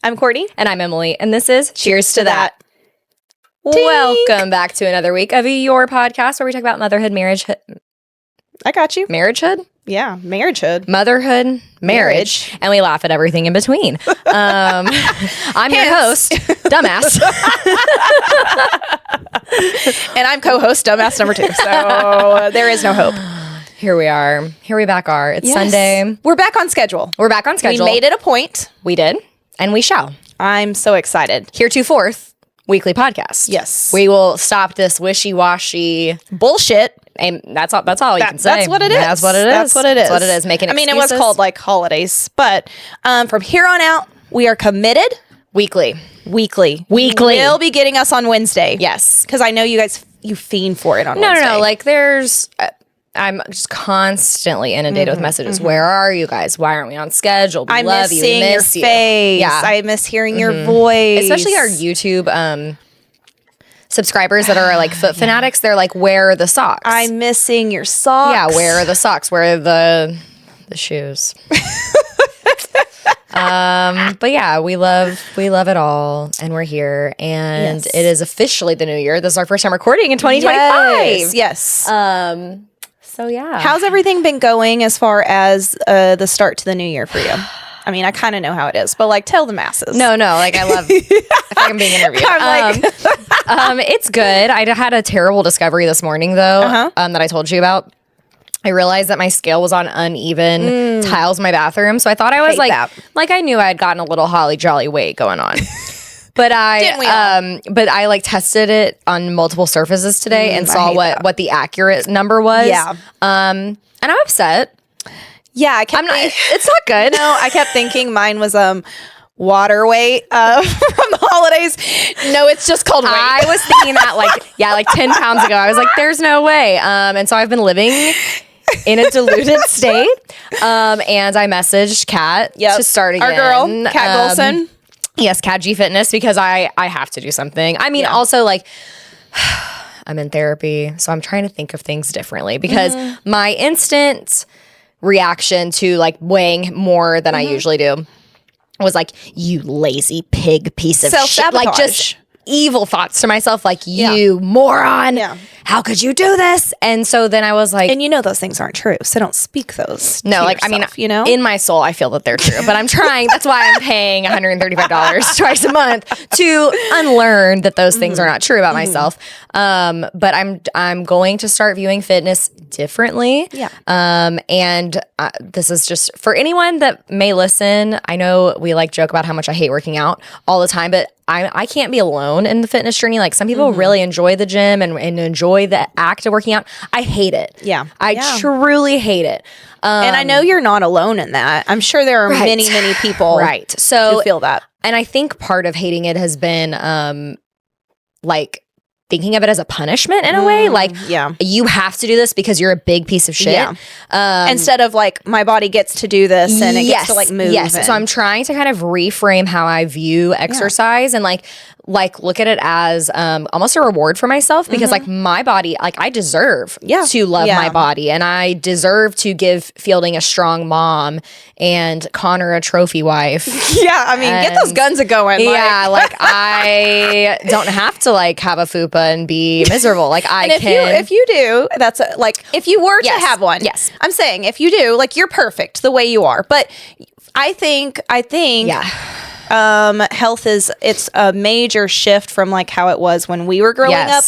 I'm Courtney. And I'm Emily. And this is Cheers to That. Tink. Welcome back to another week of your podcast where we talk about motherhood, marriage. I got you. Marriagehood? Yeah, marriagehood. Motherhood, marriage. And we laugh at everything in between. I'm your host, Dumbass. And I'm co-host, Dumbass number 2. So there is no hope. Here we are. Here we back are. It's Sunday. We're back on schedule. We're back on schedule. We made it a point. We did. And we shall. I'm so excited. Heretofore, weekly podcast. Yes. We will stop this wishy-washy bullshit. And that's all you can say. That's what it is. That's what it is. That's what it is. That's what it is. Making excuses. I mean, it was called like holidays, but from here on out, we are committed. Weekly. We'll be getting us on Wednesday. Yes. Because I know you guys, you fiend for it on Wednesday. No. Like there's, I'm just constantly inundated with messages. Where are you guys? Why aren't we on schedule? We love you. We miss your face. Yeah. I miss hearing your voice. Especially our YouTube subscribers that are like foot fanatics. They're like, where are the socks? I'm missing your socks. Yeah, where are the socks? Where are the shoes? But yeah, we love it all, and we're here, and it is officially the new year. This is our first time recording in 2025. Yes. So yeah, how's everything been going as far as the start to the new year for you? I mean, I kind of know how it is, but like, tell the masses. No, like I love. I feel like I'm being interviewed. It's good. I had a terrible discovery this morning though, that I told you about. I realized that my scale was on uneven tiles in my bathroom. So I thought I was like I knew I had gotten a little holly jolly weight going on. But I like tested it on multiple surfaces today and saw what the accurate number was. Yeah. And I'm upset. Yeah, it's not good. No, I kept thinking mine was water weight from the holidays. No, it's just called weight. I was thinking that like 10 pounds ago. I was like, there's no way. And so I've been living in a diluted state. And I messaged Kat to start again. Our girl, Kat Golson. Yes, Kat G Fitness, because I have to do something. I mean, also like I'm in therapy, so I'm trying to think of things differently because my instant reaction to like weighing more than I usually do was like, you lazy pig piece of shit. Like just evil thoughts to myself, like, you moron. Yeah. How could you do this? And so then I was like, and you know those things aren't true, so don't speak those. No, like yourself, I mean, you know, in my soul, I feel that they're true, but I'm trying. That's why I'm paying $135 twice a month to unlearn that those things are not true about myself. But I'm going to start viewing fitness differently. Yeah. And this is just for anyone that may listen. I know we like joke about how much I hate working out all the time, but I can't be alone in the fitness journey. Like some people really enjoy the gym and enjoy the act of working out. I hate it. Yeah. I truly hate it. And I know you're not alone in that. I'm sure there are many people who feel that. And I think part of hating it has been like thinking of it as a punishment in a way. Like, you have to do this because you're a big piece of shit. Yeah. Instead of like, my body gets to do this and it gets to like move. Yes. So I'm trying to kind of reframe how I view exercise and like look at it as almost a reward for myself because like my body, like I deserve to love my body and I deserve to give Fielding a strong mom and Connor a trophy wife. Yeah, I mean, get those guns a-going. Yeah, like I don't have to like have a fupa and be miserable. Like I can. If you do, that's like if you were to have one. Yes, I'm saying if you do, like you're perfect the way you are. But I think. Health it's a major shift from like how it was when we were growing up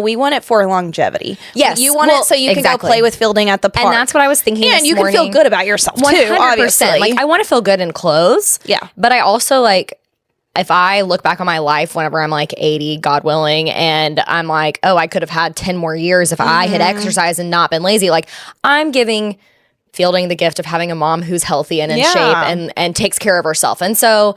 we want it for longevity. Yes. You want it so you can go play with Fielding at the park. And that's what I was thinking and you morning. Can feel good about yourself 100%. Too, obviously. Like I want to feel good in clothes. Yeah. But I also like, if I look back on my life whenever I'm like 80, God willing, and I'm like, oh, I could have had 10 more years if I had exercised and not been lazy. Like I'm giving Fielding the gift of having a mom who's healthy and in shape and takes care of herself. And so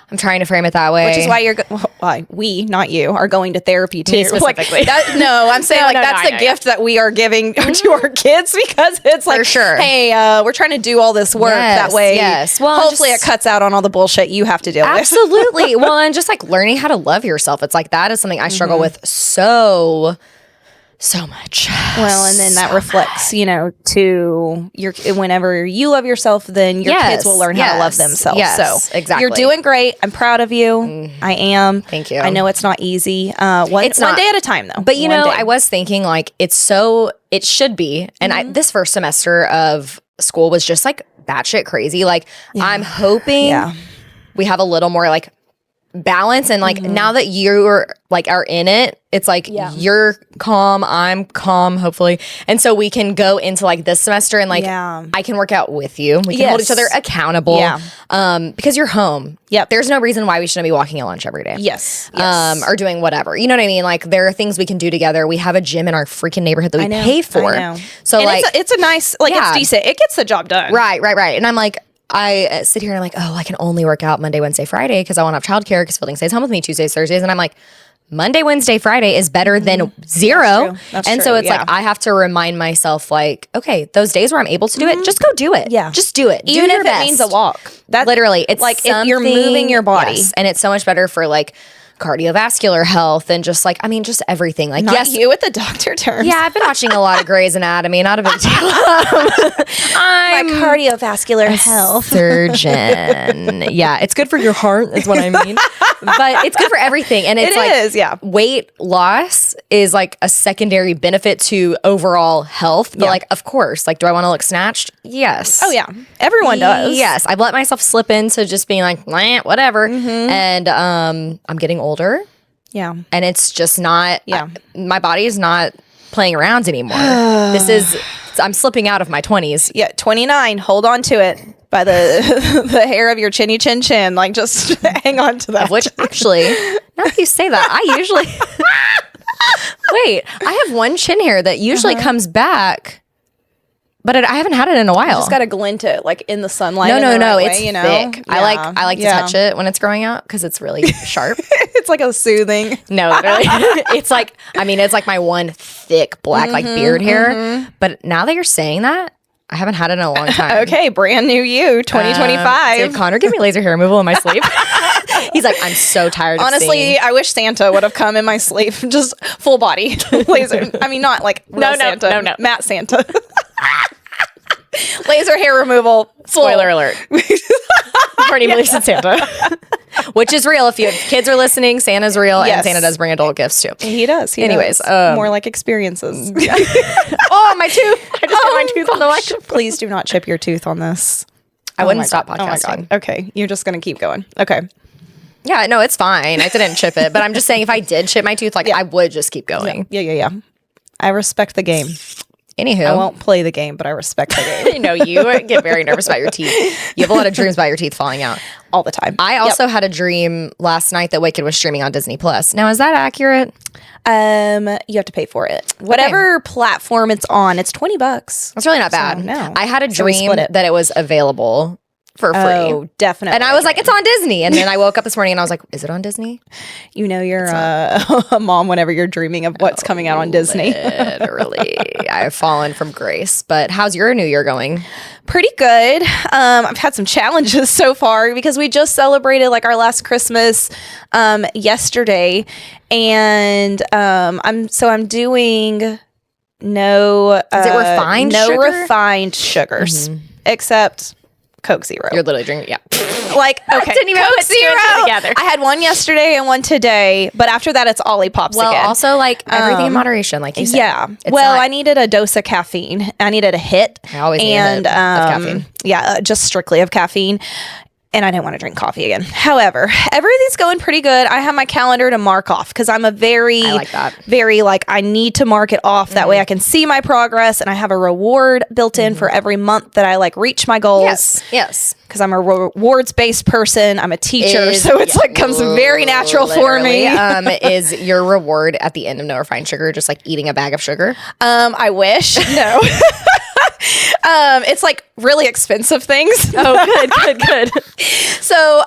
I'm trying to frame it that way. Which is why we, not you, are going to therapy too. Me specifically. Like, I'm saying that's the gift that we are giving to our kids because it's like, hey, we're trying to do all this work that way. Yes. Well, hopefully it cuts out on all the bullshit you have to deal with. Absolutely. Well, and just like learning how to love yourself. It's like that is something I struggle with so So much. Well, and then that reflects, to your whenever you love yourself, then your kids will learn how to love themselves. Yes, so exactly. You're doing great. I'm proud of you. I am. Thank you. I know it's not easy. One day at a time, though. But I was thinking like it should be. And this first semester of school was just like batshit crazy. Like I'm hoping we have a little more like balance, and like now that you're like are in it, it's like you're calm, I'm calm, hopefully, and so we can go into like this semester and like I can work out with you. We can hold each other accountable. Because you're home. There's no reason why we shouldn't be walking at lunch every day. Or doing whatever. You know what I mean? Like there are things we can do together. We have a gym in our freaking neighborhood that we pay for. So and like it's a nice it's decent. It gets the job done. Right. And I'm like, I sit here and I'm like, I can only work out Monday, Wednesday, Friday because I won't have childcare because Fielding stays home with me Tuesdays, Thursdays. And I'm like, Monday, Wednesday, Friday is better than zero. That's true. So it's like I have to remind myself like, okay, those days where I'm able to do it, just go do it. Just do it. Even if it means a walk. That's literally, it's like you're moving your body. And it's so much better for like cardiovascular health and just like, just everything. Like, not you with the doctor terms. Yeah, I've been watching a lot of Grey's Anatomy. Not a big deal. I'm my cardiovascular health surgeon. Yeah, it's good for your heart is what I mean. But it's good for everything. And it's weight loss is like a secondary benefit to overall health. But like, of course, like, do I want to look snatched? Yes. Oh, yeah. Everyone does. Yes. I've let myself slip into just being like, whatever. And I'm getting older. Yeah. And it's just not, my body is not playing around anymore. I'm slipping out of my 20s. Yeah, 29. Hold on to it by the hair of your chinny chin chin. Like, just hang on to that. Which, actually, now that you say that, I usually... Wait, I have one chin hair that usually comes back, but I haven't had it in a while. You just got to glint it, like, in the sunlight. No, it's thick. Yeah. I like to touch it when it's growing out because it's really sharp. It's like a soothing. No, literally. It's like my one thick black like beard hair. But now that you're saying that, I haven't had it in a long time. Okay, brand new you, 2025. Did Connor give me laser hair removal in my sleep? He's like, I'm so tired of Honestly, I wish Santa would have come in my sleep. Just full body laser. I mean, not like real Santa. No. Matte Santa. Laser hair removal. Spoiler alert. Bernie believes in Santa. Which is real. If kids are listening, Santa's real, and Santa does bring adult gifts too. He does. Anyways, more like experiences. Oh, my tooth! I just hit my tooth on the mic. Please do not chip your tooth on this. I wouldn't stop podcasting. Oh my God. Okay, you're just gonna keep going. Okay. Yeah, no, it's fine. I didn't chip it, but I'm just saying if I did chip my tooth, I would just keep going. Yeah. I respect the game. Anywho, I won't play the game, but I respect the game. You get very nervous about your teeth. You have a lot of dreams about your teeth falling out all the time. I also had a dream last night that Wicked was streaming on Disney Plus. Now, is that accurate? You have to pay for it. Whatever platform it's on, it's $20. That's really not bad. No. I had a dream that it was available for free. Oh, definitely. And I was like, it's on Disney. And then I woke up this morning and I was like, is it on Disney? You're a mom whenever you're dreaming of what's coming out on Disney. Literally. I've fallen from grace. But how's your new year going? Pretty good. I've had some challenges so far because we just celebrated like our last Christmas yesterday. And I'm doing no is it refined sugar? Refined sugars except Coke Zero. You're literally drinking, Like, okay, didn't even Coke Zero. Together. I had one yesterday and one today, but after that, it's Olipop's again. Well, also like everything in moderation, like you said. Yeah. I needed a dose of caffeine. I needed a hit. I always need a hit of caffeine. Yeah, just strictly of caffeine. And I didn't want to drink coffee again. However, everything's going pretty good. I have my calendar to mark off because I'm I like that. Very I need to mark it off. That way I can see my progress and I have a reward built in for every month that I reach my goals. Yes. Because I'm a rewards-based person. I'm a teacher. So it's comes very natural for me. Is your reward at the end of no refined sugar just like eating a bag of sugar? I wish. No. It's like really expensive things. Oh, good. So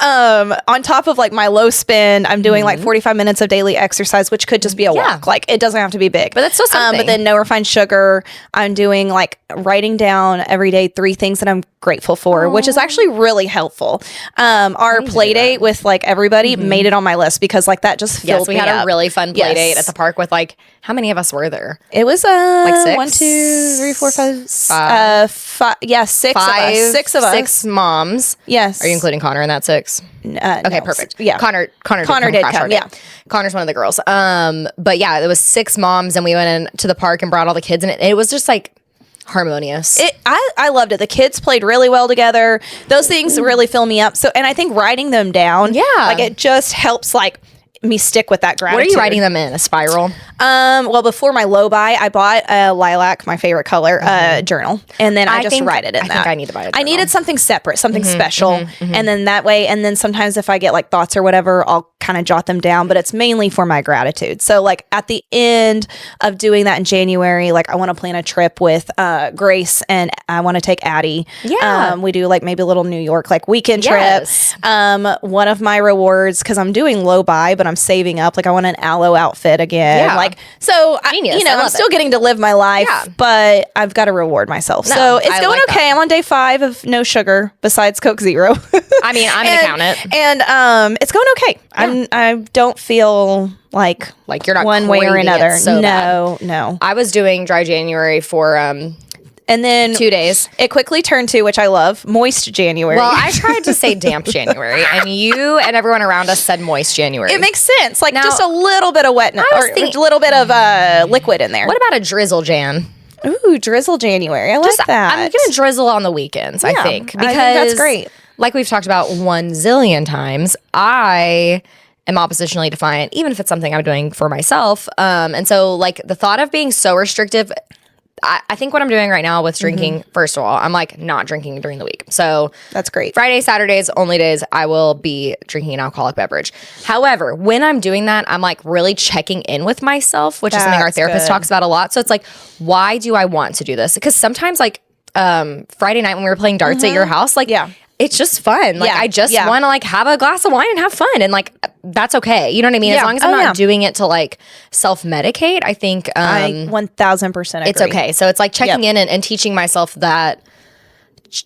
on top of like my low spend, I'm doing like 45 minutes of daily exercise, which could just be a walk. Like it doesn't have to be big. But that's still something. But then no refined sugar. I'm doing like writing down every day 3 things that I'm grateful for, which is actually really helpful. Our play date with like everybody made it on my list because like that just filled me up. We had a really fun play date at the park with like, how many of us were there? It was like 6? 1, 2, 3, 4, 5. Yeah, 6 of us. 6 of us. 6 moms. Yes. Are you including Connor in that 6? Okay, no. perfect. Yeah. Connor did come. Yeah. Connor's one of the girls. But yeah, there was 6 moms and we went into the park and brought all the kids, and it was just like harmonious. I loved it. The kids played really well together. Those things really fill me up. So, and I think writing them down, like it just helps like me stick with that gratitude. What are you writing them in? A spiral? Well, before my low buy, I bought a lilac, my favorite color, journal, and then I just write it in that. I think I need to buy it. I needed something separate, something special, and then that way, and then sometimes if I get like thoughts or whatever, I'll kind of jot them down, but it's mainly for my gratitude. So like at the end of doing that in January, like I want to plan a trip with Grace, and I want to take Addie. Yeah. We do like maybe a little New York like weekend trip. One of my rewards, because I'm doing low buy, but I'm saving up, like I want an aloe outfit again. Yeah. Like, so I'm still getting to live my life, but I've got to reward myself. So it's going like okay. I'm on day 5 of no sugar besides Coke Zero. I mean, I'm gonna count it, and it's going okay. I don't feel like you're not one way or another. No. I was doing dry January for and then 2 days. It quickly turned to, which I love, moist January. Well, I tried to say damp January, and you and everyone around us said moist January. It makes sense. Like just a little bit of wetness or a little bit of liquid in there. What about a drizzle Jan? Ooh, drizzle January. I like that. I'm going to drizzle on the weekends, I think. Because I think that's great. Like we've talked about 1 zillion times, I am oppositionally defiant, even if it's something I'm doing for myself. And so like the thought of being so restrictive, I think what I'm doing right now with drinking, first of all, I'm like not drinking during the week. So that's great. Fridays, Saturdays, only days I will be drinking an alcoholic beverage. However, when I'm doing that, I'm like really checking in with myself, which is something our therapist talks about a lot. So it's like, why do I want to do this? Because sometimes like Friday night when we were playing darts at your house, like it's just fun. Like I just want to like have a glass of wine and have fun, and like that's okay. You know what I mean? As long as I'm not doing it to like self-medicate, I think I 1000% agree. It's okay. So it's like checking in and teaching myself that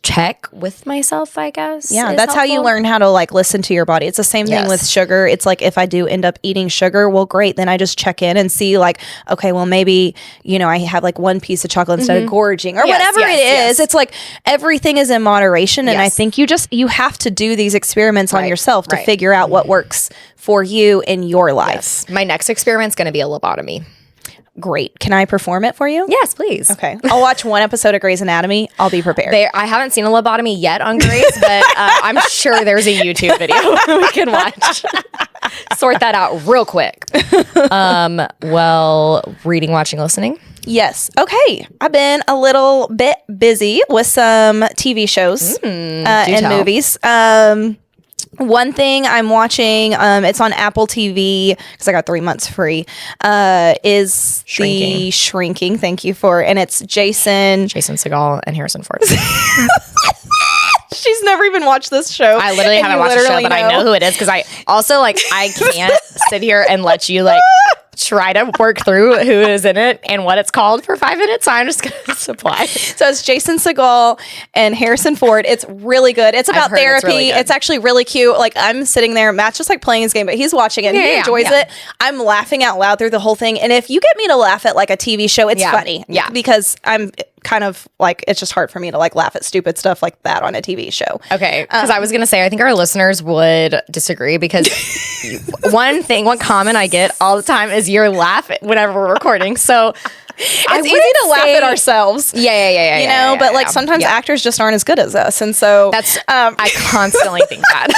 check with myself, I guess. Yeah, that's how you learn how to like listen to your body. It's the same thing with sugar. It's like if I do end up eating sugar, well, great. Then I just check in and see like, okay, well, maybe, I have like 1 piece of chocolate instead of gorging or whatever it is. It's like everything is in moderation. And I think you have to do these experiments on yourself to figure out what works for you in your life. Yes. My next experiment's going to be a lobotomy. Great. Can I perform it for you? Yes, please. Okay. I'll watch 1 episode of Grey's Anatomy. I'll be prepared. I haven't seen a lobotomy yet on Grey's, but I'm sure there's a YouTube video we can watch. Sort that out real quick. Well, reading, watching, listening. Yes. Okay. I've been a little bit busy with some TV shows and movies. One thing I'm watching, it's on Apple TV because I got 3 months free, is The Shrinking. Thank you and it's Jason Segel and Harrison Ford. She's never even watched this show. I literally haven't watched the show, but I know who it is because I also I can't sit here and let you try to work through who is in it and what it's called for 5 minutes. So I'm just going to supply. So it's Jason Segel and Harrison Ford. It's really good. It's about therapy. It's actually really cute. Like I'm sitting there, Matt's just playing his game, but he's watching it and he enjoys it. I'm laughing out loud through the whole thing. And if you get me to laugh at like a TV show, it's funny. Yeah. Because I'm kind of it's just hard for me to laugh at stupid stuff like that on a TV show. Okay. Because I was going to say, I think our listeners would disagree because one comment I get all the time is you're laughing whenever we're recording. So it's easy to laugh at ourselves. Yeah. But sometimes actors just aren't as good as us. And so that's, I constantly think that.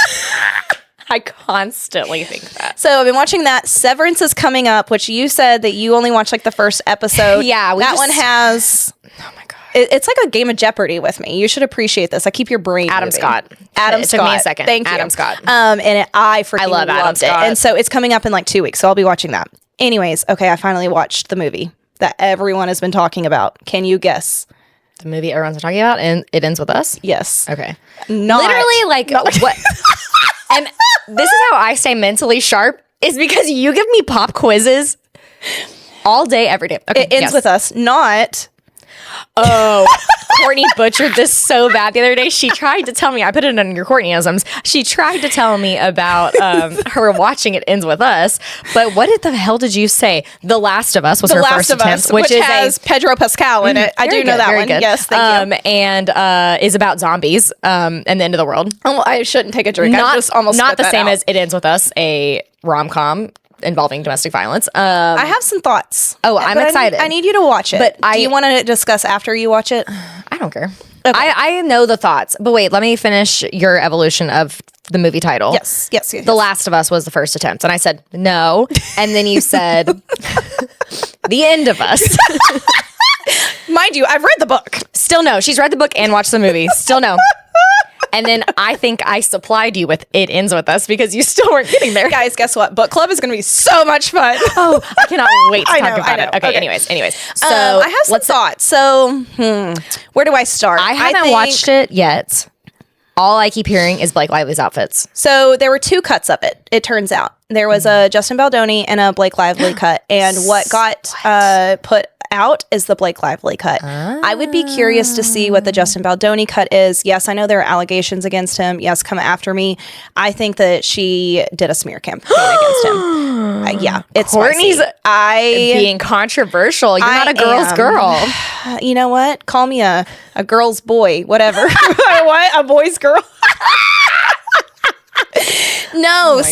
I constantly think that. So I've been watching that. Severance is coming up, which you said that you only watched the first episode. Yeah. That one has... Oh my God. It's like a game of Jeopardy with me. You should appreciate this. I keep your brain Adam moving. Scott. It took me a second. Thank you. Adam Scott. And I love Adam loved Scott. it. And so it's coming up in 2 weeks. So I'll be watching that. Anyways, okay, I finally watched the movie that everyone has been talking about. Can you guess? The movie everyone's talking about, and It Ends With Us? Yes. Okay. Literally, Like, what? And this is how I stay mentally sharp, is because you give me pop quizzes all day, every day. Okay, It Ends With Us, not... Oh, Courtney butchered this so bad the other day. She tried to tell me, I put it under your Courtneyisms. She tried to tell me about her watching It Ends With Us. But what the hell did you say? The Last of Us was her first attempt, which has Pedro Pascal in it. I do know that one. Good. Yes, thank you. And is about zombies and the end of the world. Oh, I shouldn't take a drink. I just almost not spit the that same out. as It Ends With Us, a rom-com involving domestic violence. I have some thoughts. Oh, I'm excited. I need you to watch it. But do you want to discuss after you watch it? I don't care. Okay. I know the thoughts, but wait, let me finish your evolution of the movie title. Yes. The Last of Us was the first attempt, and I said no, and then you said The End of Us. Mind you, I've read the book. Still no. She's read the book and watched the movie. Still no. And then I think I supplied you with It Ends With Us because you still weren't getting there. Guys, guess what? Book club is going to be so much fun. Oh, I cannot wait to I talk know, about I know. it. Okay, Okay. anyways. So I have some thoughts. So, where do I start? I haven't watched it yet. All I keep hearing is Blake Lively's outfits. So there were two cuts of it. It turns out there was a Justin Baldoni and a Blake Lively cut, and what got put out is the Blake Lively cut. I would be curious to see what the Justin Baldoni cut is. Yes, I know there are allegations against him. Yes, come after me. I think that she did a smear campaign against him. Yeah, it's Courtney's spicy. being controversial. You're not a girl's girl. You know what? Call me a girl's boy, whatever. What? A boy's girl? No,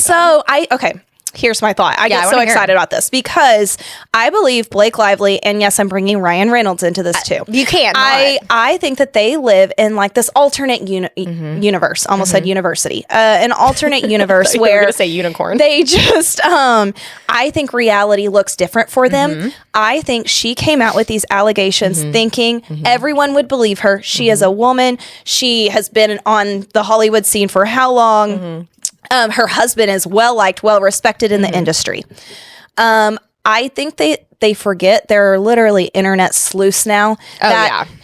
okay. Here's my thought. I get so excited about this because I believe Blake Lively, and yes, I'm bringing Ryan Reynolds into this too. You can't. I think that they live in like this alternate universe. Almost said university. An alternate universe where you were gonna say unicorn. They just. I think reality looks different for them. I think she came out with these allegations thinking everyone would believe her. She is a woman. She has been on the Hollywood scene for how long? Her husband is well liked, well respected in the industry. I think they forget there are literally internet sleuths now.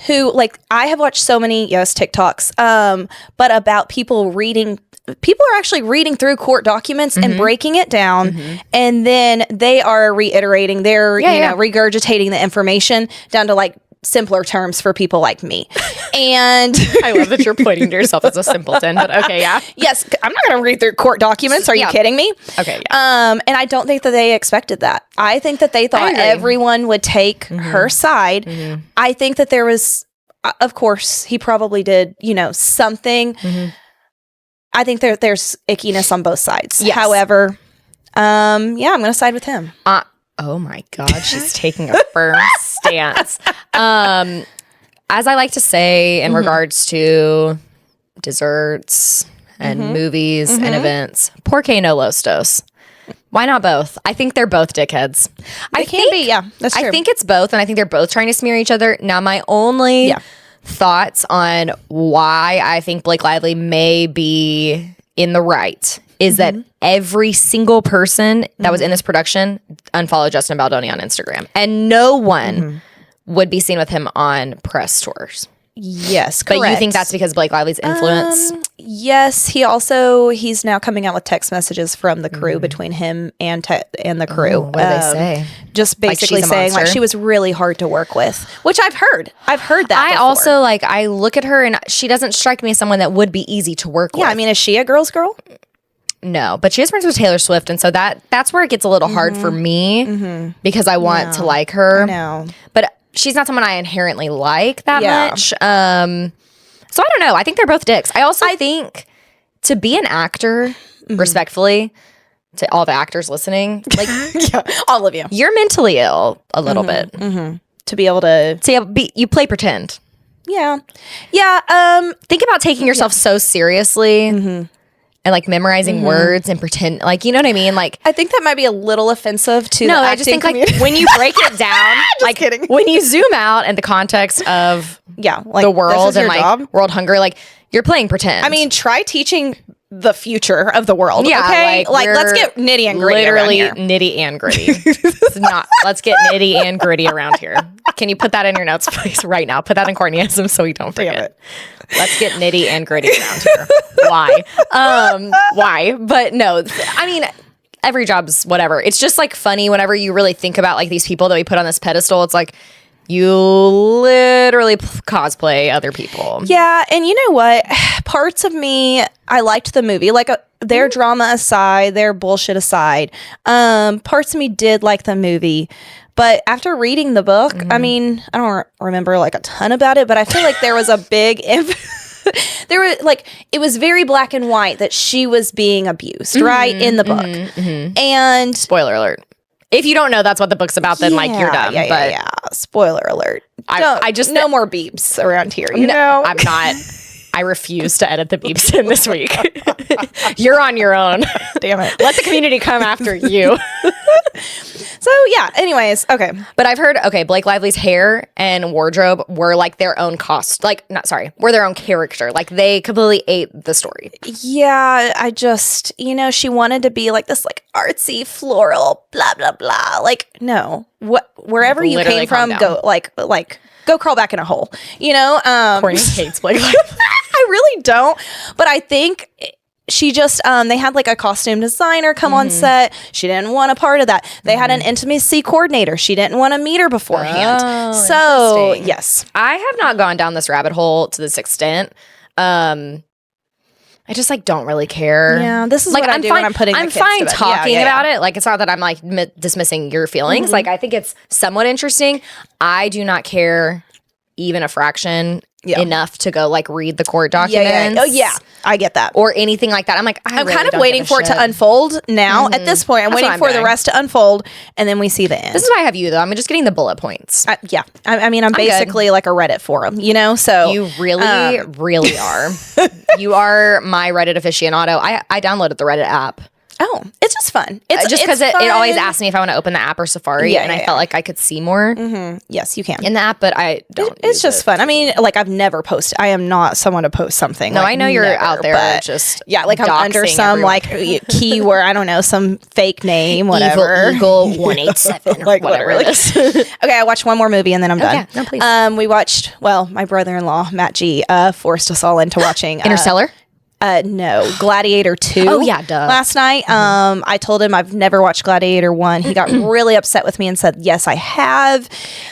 Who, like, I have watched so many TikToks, but about people are actually reading through court documents and breaking it down, and then they are reiterating, they're regurgitating the information down to like simpler terms for people like me. And I love that you're pointing to yourself as a simpleton, but okay, yeah. Yes, I'm not going to read through court documents. Are you kidding me? Okay, yeah. And I don't think that they expected that. I think that they thought everyone would take her side. I think that there was, of course, he probably did, something. I think there's ickiness on both sides. Yes. However, I'm going to side with him. Oh my God, she's taking a firm stance. As I like to say in regards to desserts and movies and events, por qué no los dos? Why not both? I think they're both dickheads. That's true. I think it's both, and I think they're both trying to smear each other. Now, my only thoughts on why I think Blake Lively may be in the right is that every single person that was in this production unfollowed Justin Baldoni on Instagram. And no one would be seen with him on press tours. Yes, correct. But you think that's because Blake Lively's influence? Yes, he's now coming out with text messages from the crew between him and the crew. What do they say? Just basically she's a saying like monster? she was really hard to work with, which I've heard. I've heard that. I before. also I look at her and she doesn't strike me as someone that would be easy to work with. Yeah, I mean, is she a girl's girl? No, but she is friends with Taylor Swift, and so that's where it gets a little hard for me because I want to like her. No, but she's not someone I inherently like that Yeah. much. So I don't know. I think they're both dicks. I also think to be an actor, respectfully, to all the actors listening, like all of you, you're mentally ill a little bit to be able to. you play pretend. Yeah. Think about taking yourself so seriously. And like memorizing words and pretend, like, you know what I mean? Like, I think that might be a little offensive to the I just think like when you break it down, like kidding. when you zoom out in the context of like the world this is and your like job. world hunger, like you're playing pretend. I mean, try teaching the future of the world. Yeah, okay, like let's get nitty and gritty. Literally around here. nitty and gritty. It's not. Let's get nitty and gritty around here. Can you put that in your notes, please, right now? Put that in Cornyism so we don't forget. it. Let's get nitty and gritty around here. Why? Why? But no, I mean, every job's whatever. It's just like funny whenever you really think about like these people that we put on this pedestal. It's like you literally cosplay other people. Yeah, and you know what? Parts of me, I liked the movie. Like their drama aside, their bullshit aside, parts of me did like the movie. But after reading the book, I mean, I don't remember like a ton about it, but I feel like there was a big there was like it was very black and white that she was being abused, right, in the book. And spoiler alert. If you don't know that's what the book's about, then like you're dumb. Yeah. Spoiler alert. I just no more beeps around here. You know, I'm not. I refuse to edit the beeps in this week. You're on your own. Damn it. Let the community come after you. So yeah, anyways, okay. But I've heard, Blake Lively's hair and wardrobe were like their own were their own character. Like they completely ate the story. Yeah, I just, she wanted to be like this like artsy floral blah blah blah. Like no. Wherever you Literally came from, calm go like go crawl back in a hole. Corny hates Blake Lively. I really don't, but I think she just they had like a costume designer come on set. She didn't want a part of that. They had an intimacy coordinator. She didn't want to meet her beforehand. So yes, I have not gone down this rabbit hole to this extent. I just like don't really care. Yeah, this is like what I do when I'm putting. I'm fine talking about it. Like it's not that I'm like dismissing your feelings. Like I think it's somewhat interesting. I do not care even a fraction. Enough to go like read the court documents. Oh yeah, I get that. Or anything like that. I'm like, I'm really kind of waiting for it to unfold now. At this point, I'm waiting for the rest to unfold, and then we see the end. This is why I have you though. I'm just getting the bullet points. Yeah, I mean, I'm basically like a Reddit forum, So you really, really are. You are my Reddit aficionado. I downloaded the Reddit app. Oh, it's just fun. It's just because it always asks me if I want to open the app or Safari, and I felt like I could see more. Yes, you can in the app, but I don't. It's just fun. I mean, like I've never posted. I am not someone to post something. No, like, I know you're out there, but just like I'm under some everyone. like keyword. I don't know, some fake name, whatever. Evil Eagle 187, like whatever it is. Okay, I watched one more movie and then I'm done. Yeah, no, please. We watched. Well, my brother-in-law Matt G forced us all into watching Interstellar. No, Gladiator 2. Oh yeah, duh. Last night, I told him I've never watched Gladiator 1. He got really upset with me and said, yes, I have.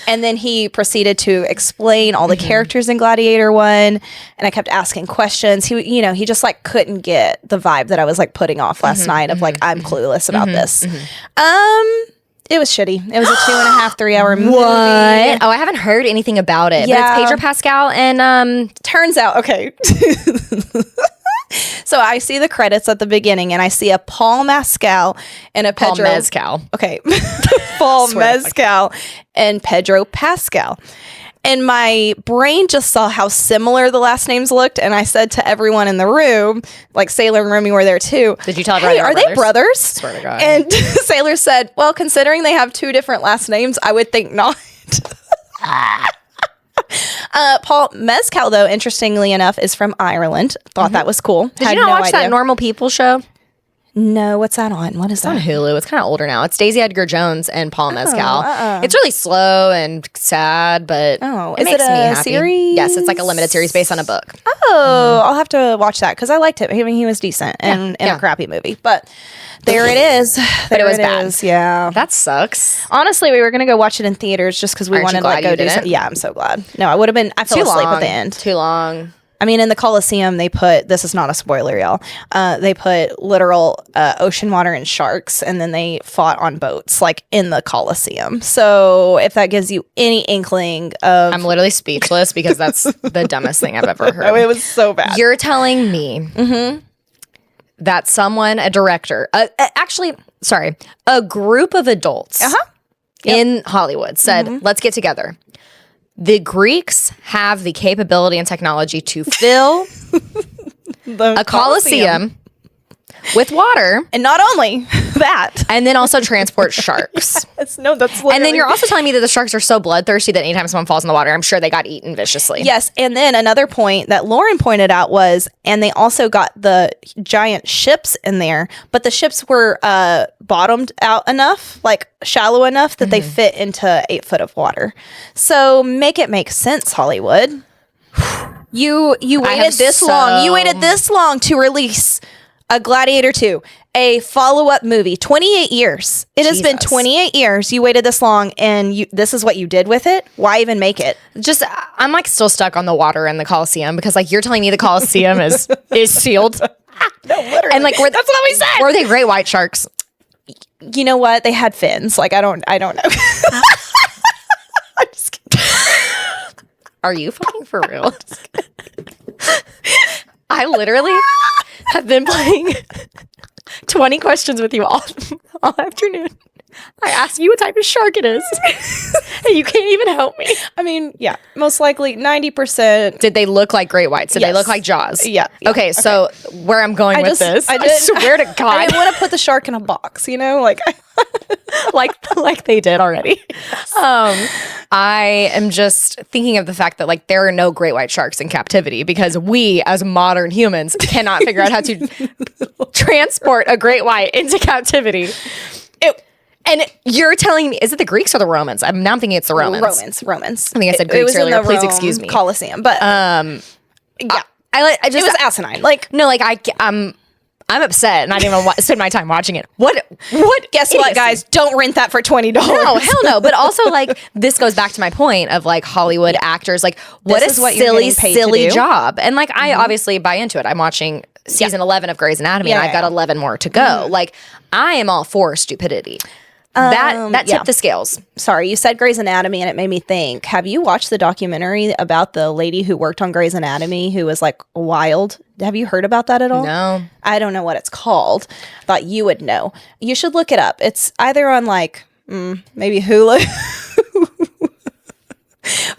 And then he proceeded to explain all the characters in Gladiator 1. And I kept asking questions. He just like couldn't get the vibe that I was like putting off last night of like, I'm clueless about this. It was shitty. It was a 2.5, 3 hour movie. What? Oh, I haven't heard anything about it. Yeah. But it's Pedro Pascal and turns out, okay. So I see the credits at the beginning and I see a Paul Mescal and a Pedro. Paul Mezcal. Okay. Paul Mescal and Pedro Pascal. And my brain just saw how similar the last names looked. And I said to everyone in the room, like Sailor and Remy were there too. Did you tell everyone are they brothers? Swear to God. And Sailor said, well, considering they have 2 different last names, I would think not. Paul Mescal, though, interestingly enough, is from Ireland. Thought that was cool. Did you not watch that Normal People show? No, what's that on? What is It's that? on Hulu. It's kind of older now. It's Daisy Edgar Jones and Paul Mescal. It's really slow and sad, but it makes me happy. Series? Yes, it's like a limited series based on a book. Oh, I'll have to watch that because I liked it. I mean, he was decent in a crappy movie, but there it is. But it was bad. Yeah, that sucks. Honestly, we were gonna go watch it in theaters just because we Aren't wanted you to like glad go you do didn't? something. Yeah, I'm so glad. No, I would have been. I fell asleep at the end. Too long. I mean, in the Coliseum, they put, this is not a spoiler, y'all, they put literal ocean water and sharks, and then they fought on boats, like, in the Coliseum. So, if that gives you any inkling of... I'm literally speechless because that's the dumbest thing I've ever heard. Oh, it was so bad. You're telling me that someone, a director, a group of adults in Hollywood said, let's get together. The Greeks have the capability and technology to fill a Coliseum with water. And not only that. And then also transport sharks. That's literally. And then you're also telling me that the sharks are so bloodthirsty that anytime someone falls in the water, I'm sure they got eaten viciously. Yes. And then another point that Lauren pointed out was, and they also got the giant ships in there, but the ships were bottomed out enough, like shallow enough that they fit into 8 foot of water. So make it make sense, Hollywood. You waited this long. You waited this long to release a Gladiator 2, a follow-up movie. 28 years. It has been 28 years. You waited this long, and this is what you did with it? Why even make it? Just, I'm like still stuck on the water in the Coliseum because like you're telling me the Coliseum is sealed. No, literally. And like that's what we said. Were they great white sharks? You know what? They had fins. Like I don't know. I'm just kidding. Are you fucking for real? I literally have been playing 20 questions with you all afternoon. I asked you what type of shark it is, and you can't even help me. I mean, yeah, most likely 90%. Did they look like great whites? Did they look like Jaws? Yeah. Okay, so where I'm going with this, I swear to God, I didn't want to put the shark in a box, like like they did already. I am just thinking of the fact that like there are no great white sharks in captivity because we as modern humans cannot figure out how to transport a great white into captivity. And you're telling me, is it the Greeks or the Romans? I'm now thinking it's the Romans. Romans. I think I said Greeks earlier. Please excuse me. Coliseum, but yeah, it was asinine. Like no, like I'm upset and I didn't even spend my time watching it. What? Guess what, guys? Don't rent that for $20. No, hell no. But also, like, this goes back to my point of like Hollywood actors. Like, what a silly job. And like, I obviously buy into it. I'm watching season 11 of Grey's Anatomy, and I've got 11 more to go. Like, I am all for stupidity. That tipped the scales. Sorry, you said Grey's Anatomy and it made me think. Have you watched the documentary about the lady who worked on Grey's Anatomy who was like wild? Have you heard about that at all? No. I don't know what it's called. Thought you would know. You should look it up. It's either on like maybe Hulu.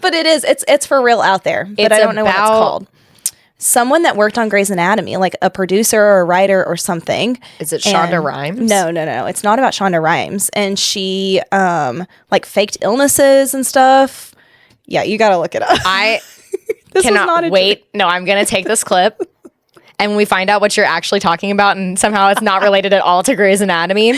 But it's for real out there. But I don't know what it's called. Someone that worked on Grey's Anatomy, like a producer or a writer or something. Is it Shonda Rhimes? No. It's not about Shonda Rhimes. And she like faked illnesses and stuff. Yeah, you got to look it up. I cannot wait. No, I'm going to take this clip and when we find out what you're actually talking about and somehow it's not related at all to Grey's Anatomy. Yep.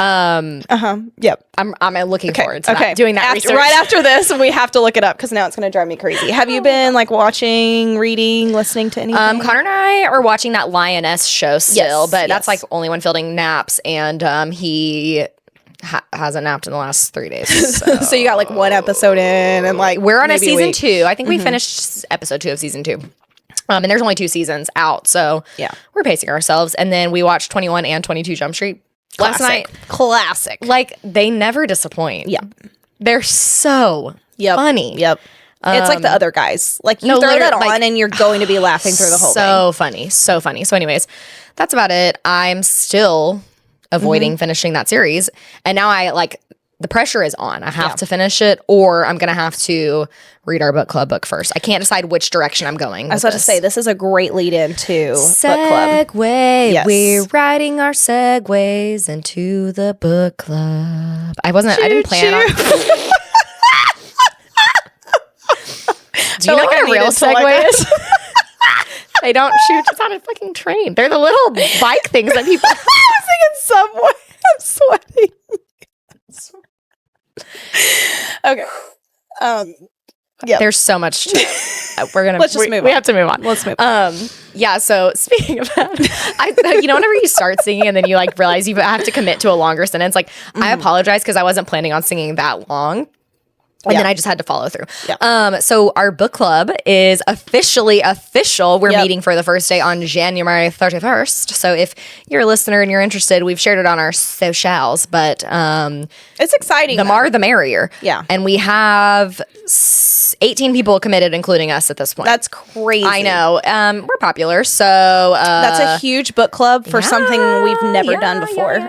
I'm looking forward to that, doing that research. Right after this, we have to look it up because now it's going to drive me crazy. Have you been like watching, reading, listening to anything? Connor and I are watching that Lioness show still, but that's like only when Fielding naps, and he hasn't napped in the last 3 days. So you got like one episode in, and like we're on a season 2. I think we finished episode 2 of season 2. And there's only 2 seasons out, so we're pacing ourselves. And then we watched 21 and 22 Jump Street last night. Classic. Like, they never disappoint. Yeah. They're so funny. Yep. It's like the other guys. Like, you throw that on and you're going to be laughing through the whole thing. So funny. So funny. So anyways, that's about it. I'm still avoiding finishing that series. And now the pressure is on. I have to finish it, or I'm going to have to read our book club book first. I can't decide which direction I'm going. I was about to say, this is a great lead into book club. Segway. Yes. We're riding our segways into the book club. I didn't plan on. Do you know what a real Segway is? They don't shoot. It's on a fucking train. They're the little bike things that people. I was thinking Subway. I'm sweating. Okay. Yeah. There's so much to we're gonna let's just move on. We have to move on. Let's move on. Yeah, so speaking of that, whenever you start singing and then you like realize you have to commit to a longer sentence, like I apologize because I wasn't planning on singing that long. And then I just had to follow through. Yeah. So our book club is officially official. We're meeting for the first day on January 31st. So if you're a listener and you're interested, we've shared it on our socials. But it's exciting. The more, the merrier. Yeah. And we have 18 people committed, including us at this point. That's crazy. I know. We're popular. So that's a huge book club for something we've never done before.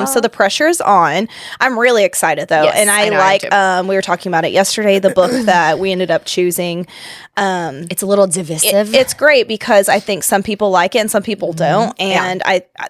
So the pressure is on. I'm really excited though. Yes, and I like, we were talking about about it yesterday. The book that we ended up choosing. It's a little divisive. It's great because I think some people like it and some people don't, and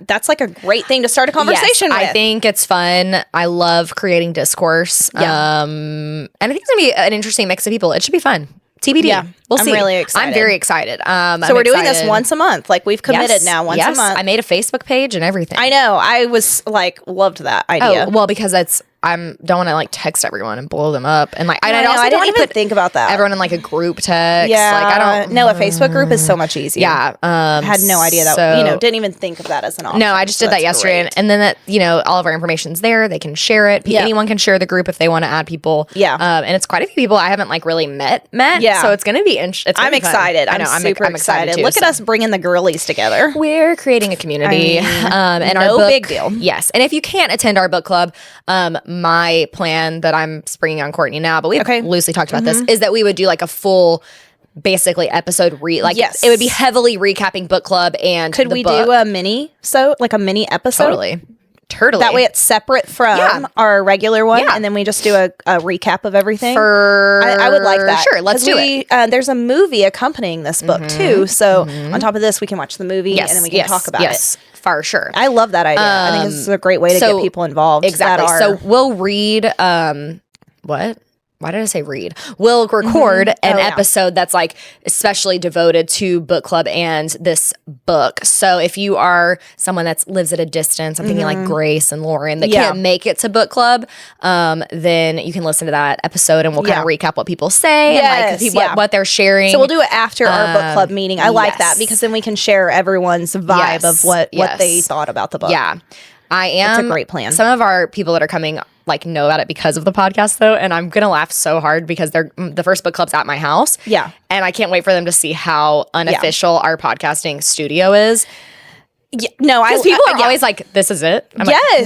that's like a great thing to start a conversation with. I think it's fun. I love creating discourse. Yeah. And I think it's gonna be an interesting mix of people. It should be fun. TBD. Yeah, we'll I'm see. really excited. I'm very excited. So we're doing this once a month. Like we've committed now once a month. I made a Facebook page and everything. I know. I was like, loved that idea. Oh, well, because don't want to like text everyone and blow them up and like I didn't even think about that. Everyone in like a group text. Yeah, like I don't. No, a Facebook group is so much easier. Yeah, had no idea that didn't even think of that as an option. No, I just did that yesterday, and then that all of our information's there. They can share it. Anyone can share the group if they want to add people. Yeah, and it's quite a few people I haven't like really met. Yeah, so it's gonna be interesting. I'm excited. I'm super excited. Too, Look at us bringing the girlies together. We're creating a community, and our book, big deal. Yes, and if you can't attend our book club, my plan that I'm springing on Courtney now, but we've loosely talked about this, is that we would do like a full basically episode it would be heavily recapping book club and could we do a mini like a mini episode? Totally. That way it's separate from our regular one, and then we just do a recap of everything. I would like that. Sure, let's do it. There's a movie accompanying this book too, so on top of this we can watch the movie and then we can talk about it. For sure. I love that idea. I think this is a great way to get people involved. Exactly. So we'll read what? Why did I say read? We'll record an episode that's like especially devoted to book club and this book. So if you are someone that lives at a distance, I'm thinking like Grace and Lauren that can't make it to book club, then you can listen to that episode and we'll kind of recap what people say and like what they're sharing. So we'll do it after our book club meeting. I like that because then we can share everyone's vibe of what they thought about the book. Yeah. It's a great plan. Some of our people that are coming like know about it because of the podcast though, and I'm gonna laugh so hard because the first book club's at my house. Yeah, and I can't wait for them to see how unofficial our podcasting studio is. Yeah, no, because people are always like, "This is it." I'm yes, like,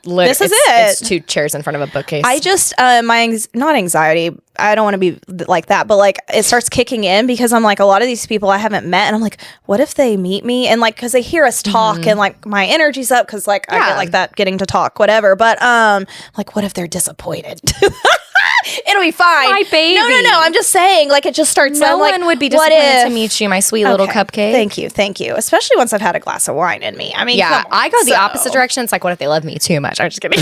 no, this is it. It's two chairs in front of a bookcase. I just not anxiety. I don't want to be like that, but like it starts kicking in because I'm like a lot of these people I haven't met, and I'm like, what if they meet me and like because they hear us talk and like my energy's up because like I get like that getting to talk, whatever. But like what if they're disappointed? It'll be fine. My baby. No. I'm just saying, like it just starts. No one would be disappointed to meet you, my sweet little cupcake. Thank you. Especially once I've had a glass of wine in me. I mean, I go the opposite direction. It's like, what if they love me too much? I'm just kidding.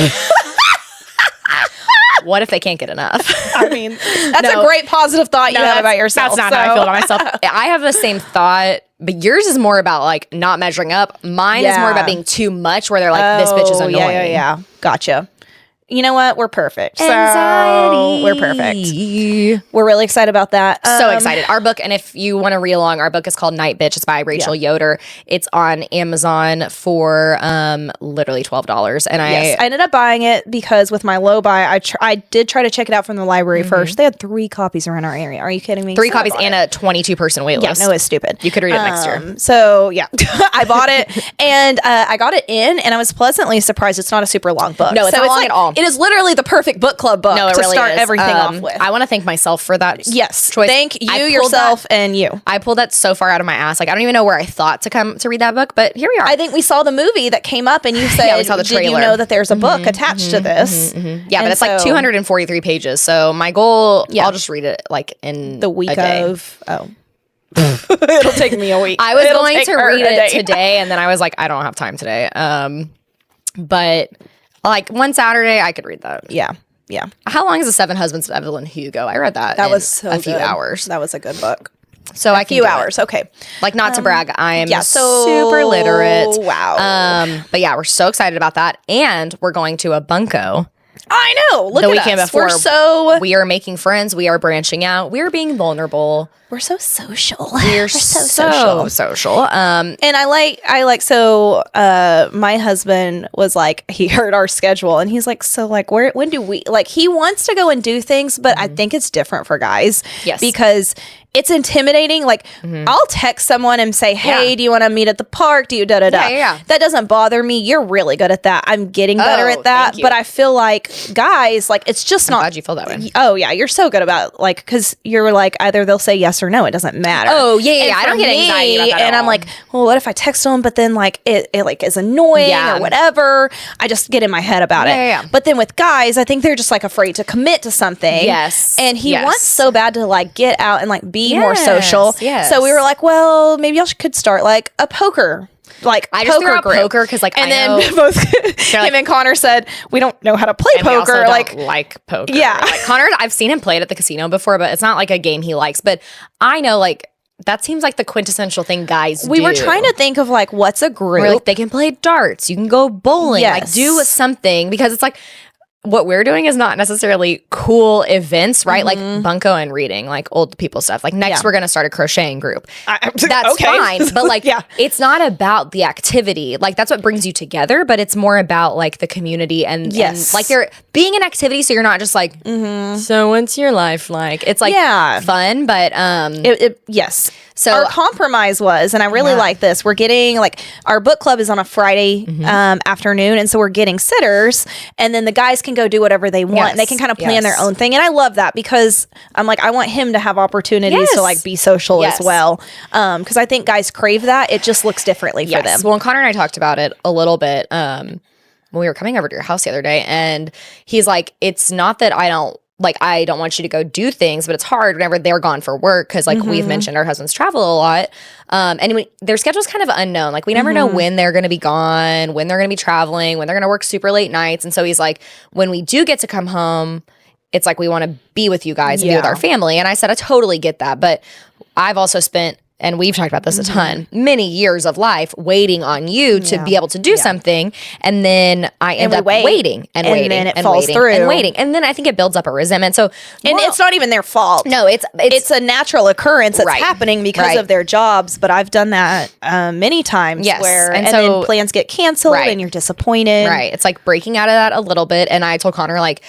What if they can't get enough? I mean, that's a great positive thought you have about yourself. That's not how I feel about myself. I have the same thought, but yours is more about like not measuring up. Mine is more about being too much, where they're like, this bitch is annoying. Yeah. Gotcha. You know what? We're perfect. Anxiety. So we're perfect. We're really excited about that. So excited. Our book, and if you want to read along, our book is called Night Bitch. It's by Rachel Yoder. It's on Amazon for literally $12. And I ended up buying it because with my low buy, I did try to check it out from the library first. They had 3 copies around our area. Are you kidding me? 3 copies and a 22-person wait list. Yeah, no, it's stupid. You could read it next year. So yeah, I bought it and I got it in, and I was pleasantly surprised. It's not a super long book. No, it's not long at all. It is literally the perfect book club book to really start everything off with. I want to thank myself for that. Yes, choice. Thank you, yourself, and you. I pulled that so far out of my ass. Like I don't even know where I thought to come to read that book, but here we are. I think we saw the movie that came up, and you said, we saw the trailer. Did you know that there's a book attached to this? Yeah, but it's like 243 pages. So my goal, I'll just read it like in the week of. Oh. It'll take me a week. I was going to read it today, and then I was like, I don't have time today. But like one Saturday, I could read that. Yeah. How long is The 7 Husbands of Evelyn Hugo? I read that. That was so a few hours. That was a good book. So a few hours. Okay. Like not to brag, I am super literate. Wow. But yeah, we're so excited about that, and we're going to a bunko. I know. Look the at weekend us. before. We are making friends. We are branching out. We are being vulnerable. We're so social. We're so social. And I like so my husband was like, he heard our schedule and he's like, so like when do we, like, he wants to go and do things, but I think it's different for guys. Yes. Because it's intimidating. Like I'll text someone and say, hey, do you want to meet at the park? Do you da-da-da? Yeah. That doesn't bother me. You're really good at that. I'm getting better at that. Thank you. But I feel like guys, like it's just I'm not. glad you feel that way. Oh yeah. You're so good about like, because you're like, either they'll say yes or no. It doesn't matter. Oh yeah. I don't for get anxiety about that and at I'm all. like, well, what if I text them, but then like it like is annoying or whatever. I just get in my head about it. Yeah. But then with guys, I think they're just like afraid to commit to something. Yes. And he wants so bad to like get out and like be more social. Yes. So we were like, well, maybe y'all could start like a poker. Like I just poker threw out group. poker because like And I then know both him and Connor said, we don't know how to play and we also poker. don't like poker. Yeah. Like Connor, I've seen him play it at the casino before, but it's not like a game he likes. But I know like that seems like the quintessential thing guys do. We were trying to think of like what's a group. Where, like they can play darts, you can go bowling, like Yes. do something because it's like what we're doing is not necessarily cool events, right? Like bunko and reading, like old people stuff. Like next we're going to start a crocheting group. That's okay. fine. But like, it's not about the activity. Like that's what brings you together, but it's more about like the community and like there being an activity. So you're not just like, so what's your life like? It's like fun, but yes. So our compromise was, and I really like this, we're getting like our book club is on a Friday afternoon. And so we're getting sitters and then the guys can go do whatever they want. And they can kind of plan their own thing. And I love that because I'm like, I want him to have opportunities to like be social as well. Because I think guys crave that. It just looks differently for them. Well, and Connor and I talked about it a little bit when we were coming over to your house the other day. And he's like, it's not that I don't want you to go do things, but it's hard whenever they're gone for work because like we've mentioned our husbands travel a lot. And their schedule's kind of unknown. Like we never know when they're going to be gone, when they're going to be traveling, when they're going to work super late nights. And so he's like, when we do get to come home, it's like we want to be with you guys and be with our family. And I said, I totally get that. But I've also spent, and we've talked about this a ton, many years of life waiting on you to be able to do something. And then I end up waiting and waiting then it and falls waiting through. and waiting. And then I think it builds up a resentment. So, And it's not even their fault. no, it's a natural occurrence that's happening because of their jobs. But I've done that many times where and so, then plans get canceled and you're disappointed. Right. It's like breaking out of that a little bit. And I told Connor, like,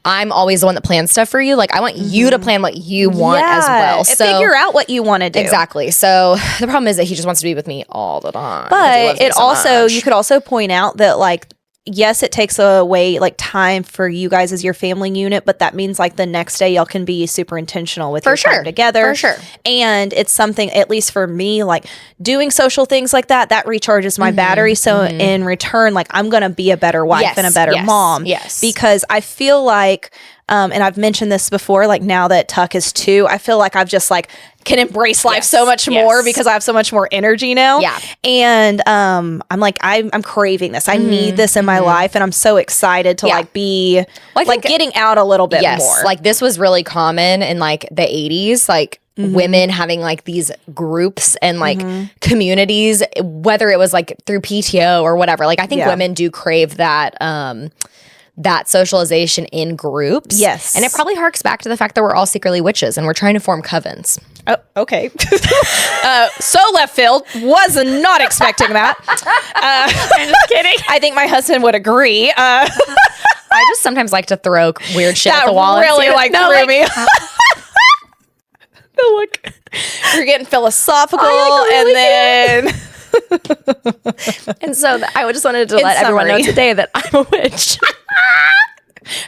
I'm always the one that plans stuff for you. Like, I want you to plan what you want as well. So figure out what you want to do. Exactly. So the problem is that he just wants to be with me all the time. But it also, you could also point out that like, yes, it takes away like time for you guys as your family unit, but that means like the next day y'all can be super intentional with your time together. For sure. And it's something, at least for me, like doing social things like that recharges my battery. So in return, like I'm going to be a better wife and a better mom. Yes. Because I feel like, and I've mentioned this before, like now that Tuck is 2, I feel like I've just like can embrace life so much more because I have so much more energy now. Yeah. And I'm like, I'm craving this. I need this in my life. And I'm so excited to like be like getting out a little bit more. Like this was really common in like the 80s, like women having like these groups and like communities, whether it was like through PTO or whatever. Like I think women do crave that that socialization in groups. Yes. And it probably harks back to the fact that we're all secretly witches and we're trying to form covens. Oh, okay. So left field. Was not expecting that. I'm just kidding. I think my husband would agree. I just sometimes like to throw weird shit at the wall. That really threw me. Look, we're getting philosophical and then... And so I just wanted to let everyone know today that I'm a witch.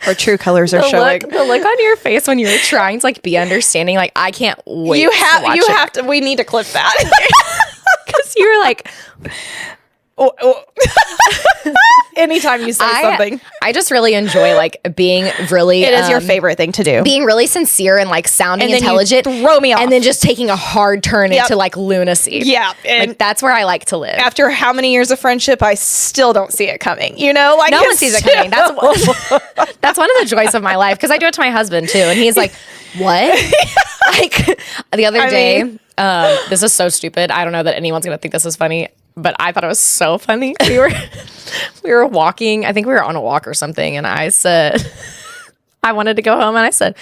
Our true colors are showing. The look on your face when you're trying to like be understanding, like I can't wait. You have to. We need to clip that because you were like, anytime you say something. I just really enjoy like being really. It is your favorite thing to do. Being really sincere and like sounding and intelligent. Throw me off. And then just taking a hard turn into like lunacy. Yeah. And like, that's where I like to live. After how many years of friendship, I still don't see it coming. You know, like no one sees it coming. That's one of the joys of my life because I do it to my husband too, and he's like, "What?" Like the other day. This is so stupid. I don't know that anyone's gonna think this is funny, but I thought it was so funny. We were walking. I think we were on a walk or something, and I said, I wanted to go home, and I said,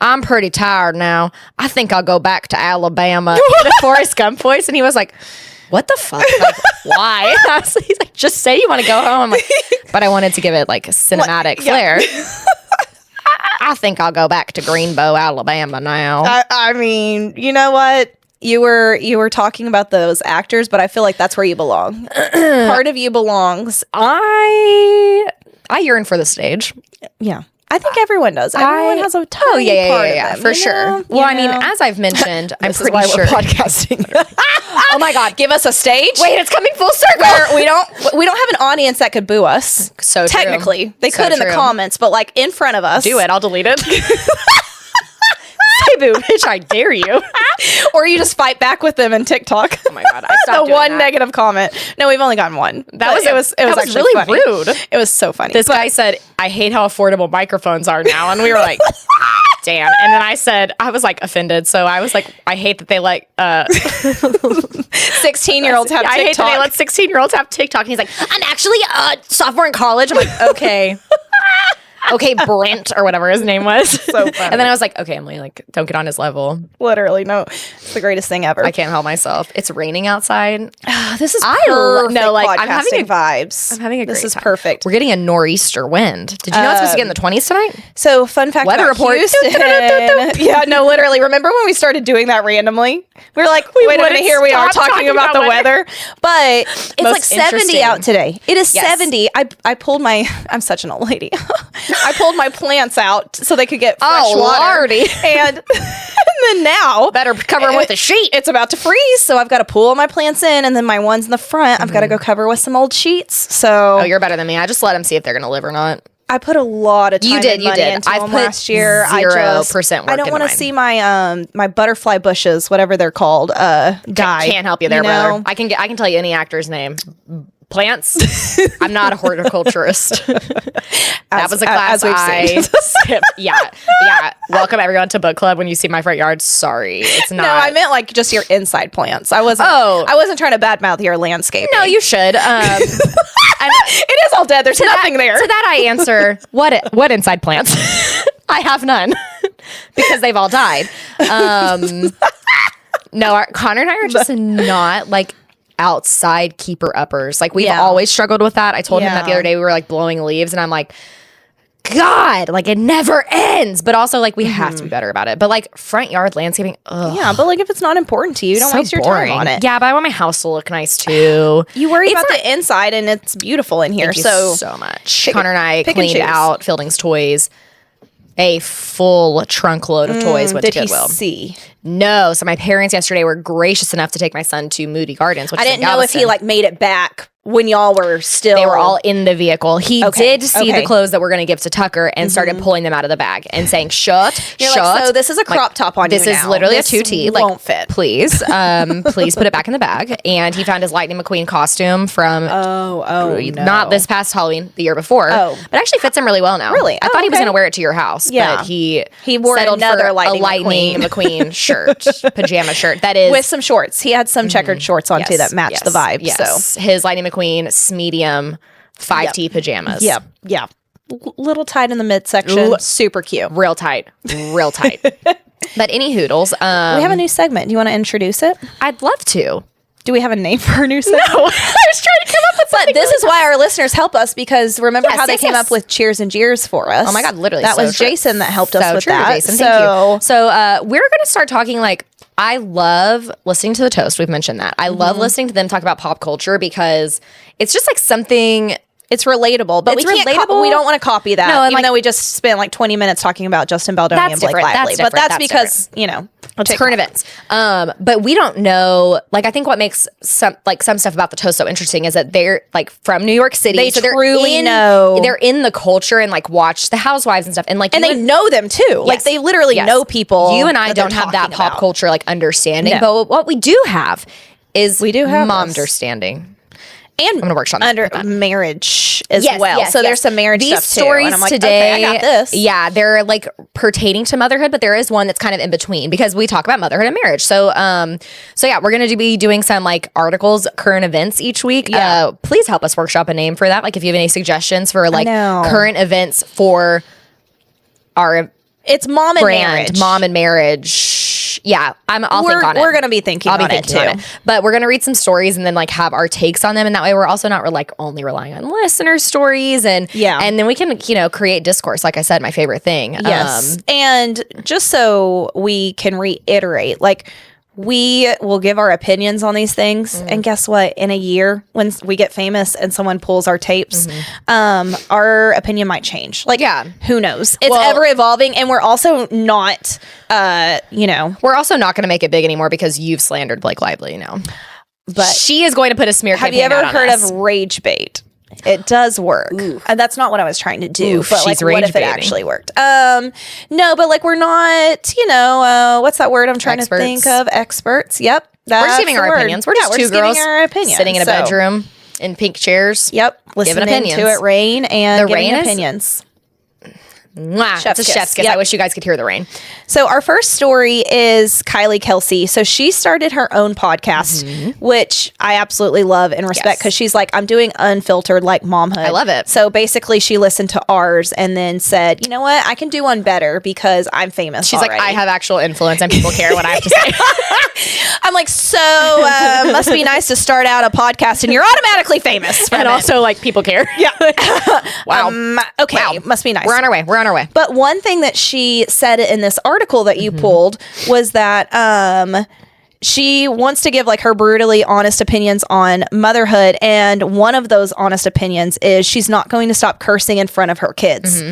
I'm pretty tired now. I think I'll go back to Alabama in a Forrest Gump voice, and he was like, what the fuck? Like, why? He's like, just say you want to go home. I'm like, but I wanted to give it like a cinematic flair. I think I'll go back to Greenbow, Alabama now. I mean, you know what? You were talking about those actors, but I feel like that's where you belong. Part of you belongs. I yearn for the stage. Yeah. I think everyone does. Everyone has a tiny part of them, for sure. Well, I mean, as I've mentioned, I'm This is pretty why sure. we're podcasting. Oh my God, Give us a stage. wait, it's coming full circle. Where we don't have an audience that could boo us. So true. Technically, they So could in the true. comments, but like in front of us. Do it. I'll delete it. Say boo, bitch, I dare you. Or you just fight back with them in TikTok. Oh my God, I stopped The doing one that. negative comment. No, we've only gotten one. That was actually really funny. rude. It was so funny. This guy said, I hate how affordable microphones are now. And we were like, damn. And then I said, I was like offended. So I was like, I hate that they like 16-year-olds have I hate that they TikTok. let 16-year-olds have TikTok. And he's like, I'm actually a sophomore in college. I'm like, okay. Okay, Brent or whatever his name was. So funny. And then I was like, okay, Emily, like, don't get on his level. Literally, no. It's the greatest thing ever. I can't help myself. It's raining outside. This is I perfect no, like, I'm having vibes. I'm having a great This is time. perfect. We're getting a nor'easter wind. Did you know it's supposed to get in the 20s tonight? So, fun fact Weather about report. Houston. Yeah, no, literally. Remember when we started doing that randomly? We were like, wait a minute, wouldn't here we are stop talking about the weather. But it's Most like 70 interesting. out today. It is Yes. 70. I pulled my, I'm such an old lady. I pulled my plants out so they could get fresh Oh, water. lordy. And then now, Better cover them with a sheet. it's about to freeze. So I've got to pull all my plants in. And then my ones in the front, I've got to go cover with some old sheets. So Oh, you're better than me. I just let them see if they're going to live or not. I put a lot of time You did, and you money did. into I've them put last year. 0% work I don't into want to mine. see my my butterfly bushes, whatever they're called, die. Can't help you there, know? brother. I can tell you any actor's name. Plants. I'm not a horticulturist. That was a class as we've I seen. skipped. Yeah. Welcome everyone to book club. When you see my front yard, sorry, it's not. No, I meant like just your inside plants. I wasn't. Oh. I wasn't trying to badmouth your landscape. No, you should. It is all dead. There's nothing there. To that I answer, what inside plants? I have none because they've all died. No, Connor and I are just not like outside keeper uppers. Like we've Yeah. always struggled with that. I told him that the Yeah. other day. We were like blowing leaves, and I'm like, God, like it never ends. But also like we have to be better about it. But like front yard landscaping, ugh. Yeah, but like if it's not important to you, don't So waste your boring. time on it. Yeah, but I want my house to look nice too. You worry It's about not- the inside, and it's beautiful in here. Thank you So so much. pick- Connor and I pick and cleaned choose. out Fielding's toys. A full trunk load of toys went did to he Goodwill. see? No, so my parents yesterday were gracious enough to take my son to Moody Gardens, which I is in didn't know if he Galveston. like made it back when y'all were still. They were all in the vehicle. He Okay, did see okay. the clothes that we're going to give to Tucker and started pulling them out of the bag and saying, "Shut, You're shut." like, so this is a crop top on This you is now. literally This a 2T. Like, won't fit. Please, please put it back in the bag. And he found his Lightning McQueen costume from Oh, not this past Halloween, the year before. Oh. But actually fits him really well now. Really? I Oh, thought he was okay. going to wear it to your house. Yeah. But he wore settled another for Lightning a Lightning McQueen. McQueen shirt, pajama shirt. That is with some shorts. He had some checkered shorts on too that matched the vibe. Yes. So His Lightning McQueen medium 5T pajamas. yeah. Little tight in the midsection. Super cute. Real tight. Real tight. But any hoodles. We have a new segment. Do you want to introduce it? I'd love to. Do we have a name for our new segment? I was trying to come up with But this is why our listeners help us, because remember Yes, how they yes, came yes. up with Cheers and Jeers for us. Oh my God, literally. That so was true. Jason that helped us So with true, that. Jason. Thank you. So we're going to start talking like, I love listening to The Toast. We've mentioned that. I love listening to them talk about pop culture because it's just like something. It's relatable, but It's we can't. relatable. We don't want to copy that, No, and, even like- though we just spent like 20 minutes talking about Justin Baldoni That's and Blake different. Lively. That's But that's different. because you know It's current events. But we don't know, like, I think what makes some stuff about The Toast so interesting is that they're like from New York City. They so they're truly in, know. They're in the culture and like watch the housewives and stuff. And like, and they know them too. Like Yes. they literally Yes. know people. You and I that they're don't have that talking pop about. culture like understanding, No. but what we do have is We do have mom this. understanding. and I'm gonna workshop that. under marriage as Yes, well. yes, so yes. there's some marriage These stuff too. stories And I'm like, today, okay, I got this. Yeah, they're like pertaining to motherhood, but there is one that's kind of in between because we talk about motherhood and marriage. So, so yeah, we're gonna be doing some like articles, current events each week. Yeah. Please help us workshop a name for that. Like, if you have any suggestions for like know. current events for our It's mom and brand, marriage. mom and marriage. gosh. Yeah. I'll think on it. We're going to be thinking on it too. But we're going to read some stories and then like have our takes on them. And that way we're also not like only relying on listener stories. And then we can, create discourse. Like I said, my favorite thing. Yes. And just so we can reiterate, like, we will give our opinions on these things. And guess what? In a year, when we get famous and someone pulls our tapes, our opinion might change. Like, who knows? It's ever evolving. And we're also not, We're also not going to make it big anymore because you've slandered Blake Lively, But she is going to put a smear campaign out on us. Have you ever heard of rage bait? It does work. And that's not what I was trying to do. But like, what if it actually worked? No, but like, we're not, what's that word I'm trying to think of? Experts. Yep. We're just giving our opinions. We're just two girls our opinions, sitting in a bedroom in pink chairs. Yep. Listening to it rain and giving opinions. Mwah, it's a chef's kiss. Yep. I wish you guys could hear the rain. So our first story is Kylie Kelsey. So she started her own podcast, which I absolutely love and respect because she's like, I'm doing unfiltered like momhood. I love it. So basically she listened to ours and then said, you know what? I can do one better because I'm famous. She's already. Like, I have actual influence and people care what I have to say. I'm like, so must be nice to start out a podcast and you're automatically famous. And also like people care. Yeah. Wow. Okay. Wow. Must be nice. We're on our way. We're on our way. But one thing that she said in this article that you pulled was that she wants to give like her brutally honest opinions on motherhood. And one of those honest opinions is she's not going to stop cursing in front of her kids.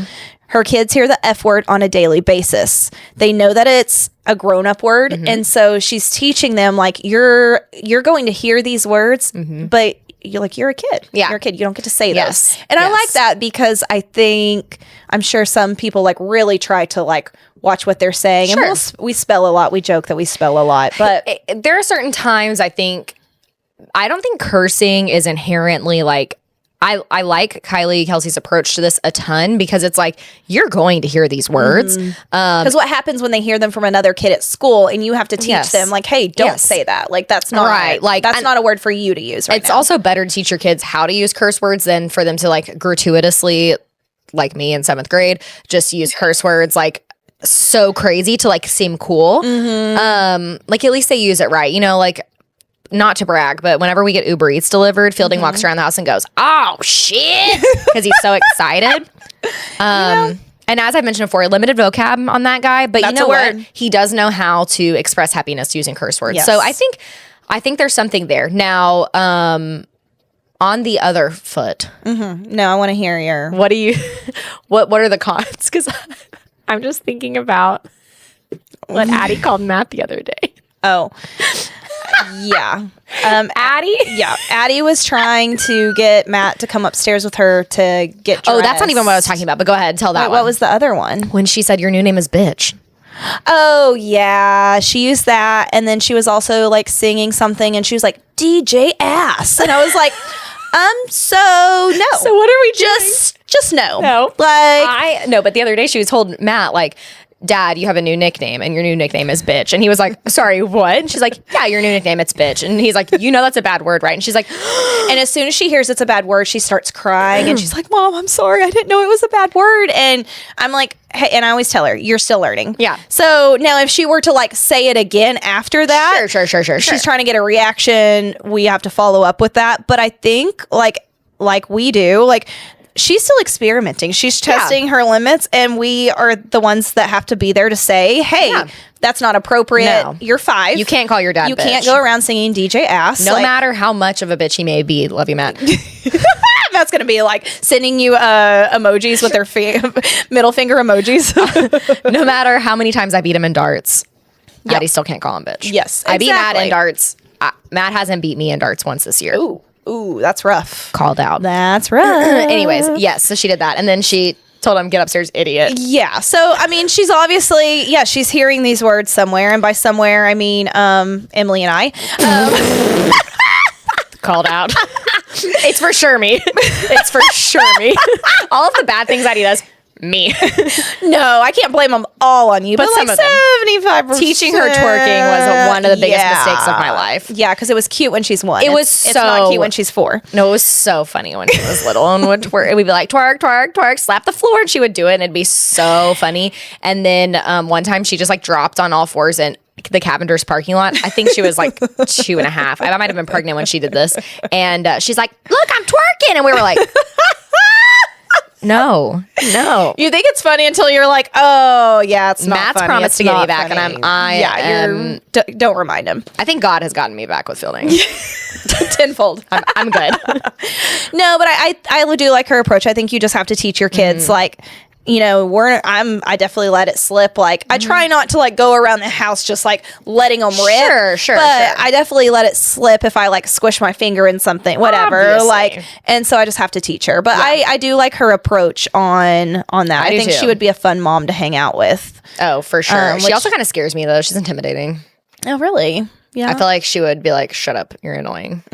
Her kids hear the F word on a daily basis. They know that it's a grown-up word. And so she's teaching them like, you're going to hear these words, but you're a kid. Yeah. You're a kid. You don't get to say those. And I like that because I'm sure some people like really try to like watch what they're saying. Sure. And we spell a lot. We joke that we spell a lot, but there are certain times I don't think cursing is inherently like, I like Kylie Kelsey's approach to this a ton because it's like, you're going to hear these words. Because what happens when they hear them from another kid at school and you have to teach them like, hey, don't say that. Like, that's not right. Like, that's not a word for you to use right now. It's also better to teach your kids how to use curse words than for them to like gratuitously, like me in 7th grade, just use curse words like so crazy to like seem cool. Like at least they use it right. Like, not to brag, but whenever we get Uber Eats delivered, Fielding walks around the house and goes, "Oh shit," because he's so excited. And as I've mentioned before, limited vocab on that guy, but you know what? He does know how to express happiness using curse words. Yes. So I think there's something there. Now, on the other foot, no, I want to hear your. What are the cons? Because I'm just thinking about what Addie called Matt the other day. Oh. Yeah. Addie? Yeah. Addie was trying to get Matt to come upstairs with her to get dressed. Oh, that's not even what I was talking about, but go ahead, tell that one. What was the other one? When she said your new name is bitch. Oh, yeah. She used that. And then she was also like singing something and she was like, DJ ass. And I was like, so no. So what are we doing? Just no. No. Like, no, but the other day she was told Matt, like, Dad, you have a new nickname and your new nickname is bitch. And he was like, sorry, what? And she's like, yeah, your new nickname, it's bitch. And he's like, that's a bad word, right? And she's like, and as soon as she hears it's a bad word, she starts crying and she's like, Mom, I'm sorry. I didn't know it was a bad word. And I'm like, hey, and I always tell her, you're still learning. Yeah. So now if she were to like say it again after that, sure. She's trying to get a reaction. We have to follow up with that. But I think like we do, like, she's still experimenting. She's testing her limits, and we are the ones that have to be there to say, hey, that's not appropriate. No. You're 5. You can't call your dad You bitch. Can't go around singing DJ ass. No matter how much of a bitch he may be. Love you, Matt. Matt's going to be like sending you emojis with their middle finger emojis. No matter how many times I beat him in darts, Maddie still can't call him bitch. Yes, I beat Matt in darts. Matt hasn't beat me in darts once this year. Ooh, that's rough. Called out. That's rough. Anyways, yes, so she did that. And then she told him, get upstairs, idiot. Yeah. So, I mean, she's obviously, she's hearing these words somewhere. And by somewhere, I mean, Emily and I. Called out. It's for sure me. It's for sure me. All of the bad things Addie does, me. No, I can't blame them all on you, but some like of them. 75%. Teaching her twerking was one of the biggest mistakes of my life. Yeah, because it was cute when she's 1. It was It's not cute when she's 4. No, it was so funny when she was little and would twerk. We'd be like, twerk, twerk, twerk, slap the floor, and she would do it, and it'd be so funny. And then one time she just like dropped on all fours in the Cavender's parking lot. I think she was like 2.5. I might have been pregnant when she did this. And she's like, look, I'm twerking. And we were like, no. You think it's funny until you're like, oh yeah, it's not Matt's funny. promised It's to get me not back, funny. and I don't remind him. I think God has gotten me back with fielding. Tenfold. I'm good. No, but I do like her approach. I think you just have to teach your kids like, you know, I definitely let it slip. Like I try not to like go around the house just like letting them rip. Sure. But I definitely let it slip if I like squish my finger in something, whatever. Obviously. Like, and so I just have to teach her. But I do like her approach on that. I do think too. she would be a fun mom to hang out with. Oh, for sure. She which- also kind of scares me though. She's intimidating. Oh, really? Yeah. I feel like she would be like, shut up, you're annoying.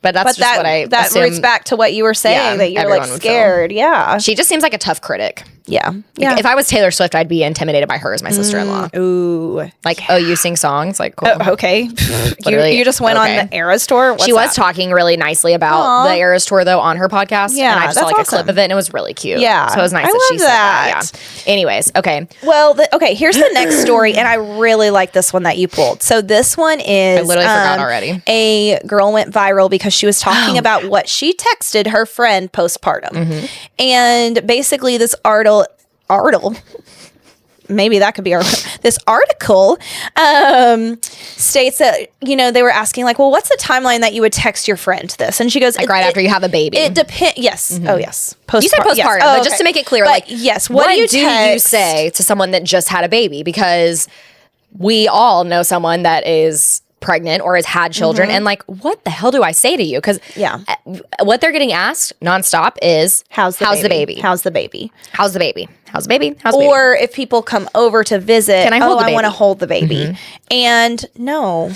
But that's but just what I that assume. roots back to what you were saying, that you're everyone like would feel. scared. Yeah. She just seems like a tough critic. Yeah. If I was Taylor Swift, I'd be intimidated by her as my sister-in-law. Ooh. Like, oh, you sing songs? Like, cool. Okay. Literally, you just went okay. on the Eras tour? What's She was that? talking really nicely about the Eras tour, though, on her podcast. Yeah, and I just saw that's like a awesome. clip of it, and it was really cute. Yeah. So it was nice I that she love said that. that. Yeah. Anyways, okay. Well, okay, here's the next story, and I really like this one that you pulled. So this one is... I literally forgot already. A girl went viral because she was talking about what she texted her friend postpartum. And basically this article... Maybe that could be this article states that, you know, they were asking like, well, what's the timeline that you would text your friend this? And she goes, Like right after you have a baby. It depends. Yes. Oh, yes. You said postpartum, yes. but just to make it clear, But like, yes. what do you text? say to someone that just had a baby? Because we all know someone that is pregnant or has had children, and like, what the hell do I say to you? Because what they're getting asked nonstop is, how's the baby? How's the baby? How's the baby? How's the baby? How's the baby? Or if people come over to visit, Can I hold the I want to baby? hold the baby. And no.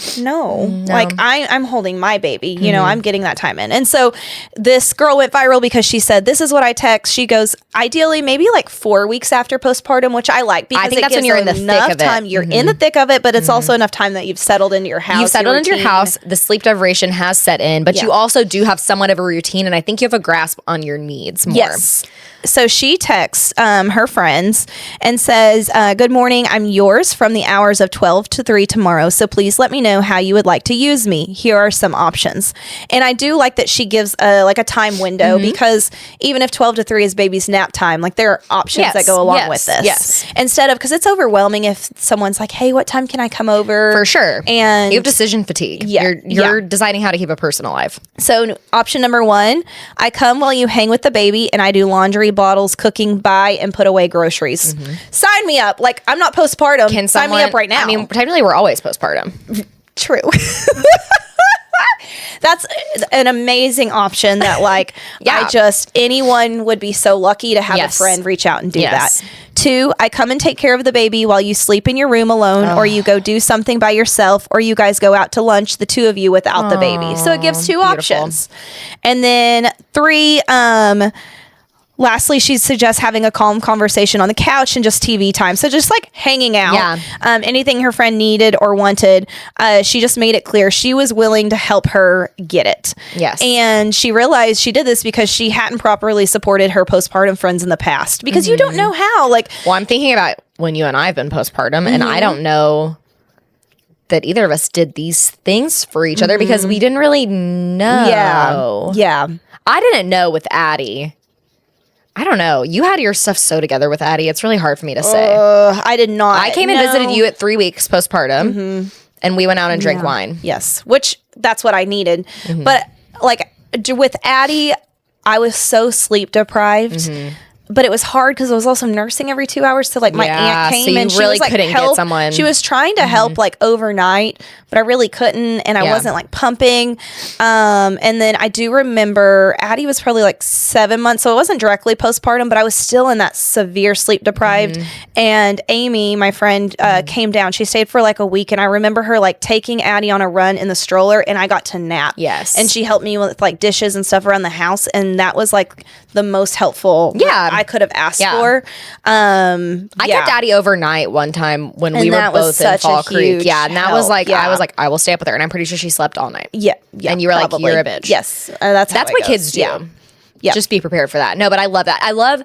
Like I'm holding my baby, you know, I'm getting that time in. And so this girl went viral because she said, this is what I text. She goes, ideally maybe like 4 weeks after postpartum, which I like because I think it that's when gives you're in the thick enough of it. time. You're in the thick of it, but it's also enough time that you've settled into your house. You've settled into your routine. house. The sleep deprivation has set in, but you also do have somewhat of a routine, and I think you have a grasp on your needs more. Yes. So she texts her friends and says, good morning. I'm yours from the hours of 12 to 3 tomorrow. So please let me know how you would like to use me. Here are some options. And I do like that she gives like a time window because even if 12 to 3 is baby's nap time, like there are options that go along with this. Yes. Instead of, because it's overwhelming if someone's like, hey, what time can I come over? For sure. And you have decision fatigue. Yeah. You're deciding how to keep a personal life. So option number 1, I come while you hang with the baby and I do laundry, bottles, cooking, buy, and put away groceries. Sign me up. Like, I'm not postpartum. Can sign me up right now. I mean, technically we're always postpartum. True. That's an amazing option that like anyone would be so lucky to have a friend reach out and do that. 2, I come and take care of the baby while you sleep in your room alone or you go do something by yourself or you guys go out to lunch, the 2 of you without the baby. So it gives 2 options. And then 3, lastly, she suggests having a calm conversation on the couch and just TV time. So just like hanging out. Yeah. Anything her friend needed or wanted, she just made it clear she was willing to help her get it. Yes. And she realized she did this because she hadn't properly supported her postpartum friends in the past because you don't know how. Like, Well, I'm thinking about when you and I have been postpartum, and I don't know that either of us did these things for each other because we didn't really know. Yeah. I didn't know with Addie. I don't know. You had your stuff so together with Addie. It's really hard for me to say. I did not. I came and visited you at 3 weeks postpartum, and we went out and drank wine. Yes, which that's what I needed. But like with Addie, I was so sleep deprived. But it was hard because I was also nursing every 2 hours. So like my aunt came so you and she really was like couldn't get someone. She was trying to help like overnight, but I really couldn't, and I wasn't like pumping. And then I do remember Addie was probably like 7 months, so it wasn't directly postpartum, but I was still in that severe sleep deprived. And Amy, my friend, came down. She stayed for like a week, and I remember her like taking Addie on a run in the stroller, and I got to nap. Yes, and she helped me with like dishes and stuff around the house, and that was like the most helpful. I could have asked Yeah. for. I kept Daddy overnight one time when we were that was both in such a Fall Creek. huge Yeah, and that was help. like, Yeah. I was like, I will stay up with her, and I'm pretty sure she slept all night. Yeah. And you were like, probably. you're a bitch. Yes. That's how it what goes. kids do. Yeah. Yeah. Just be prepared for that. No, but I love that. I love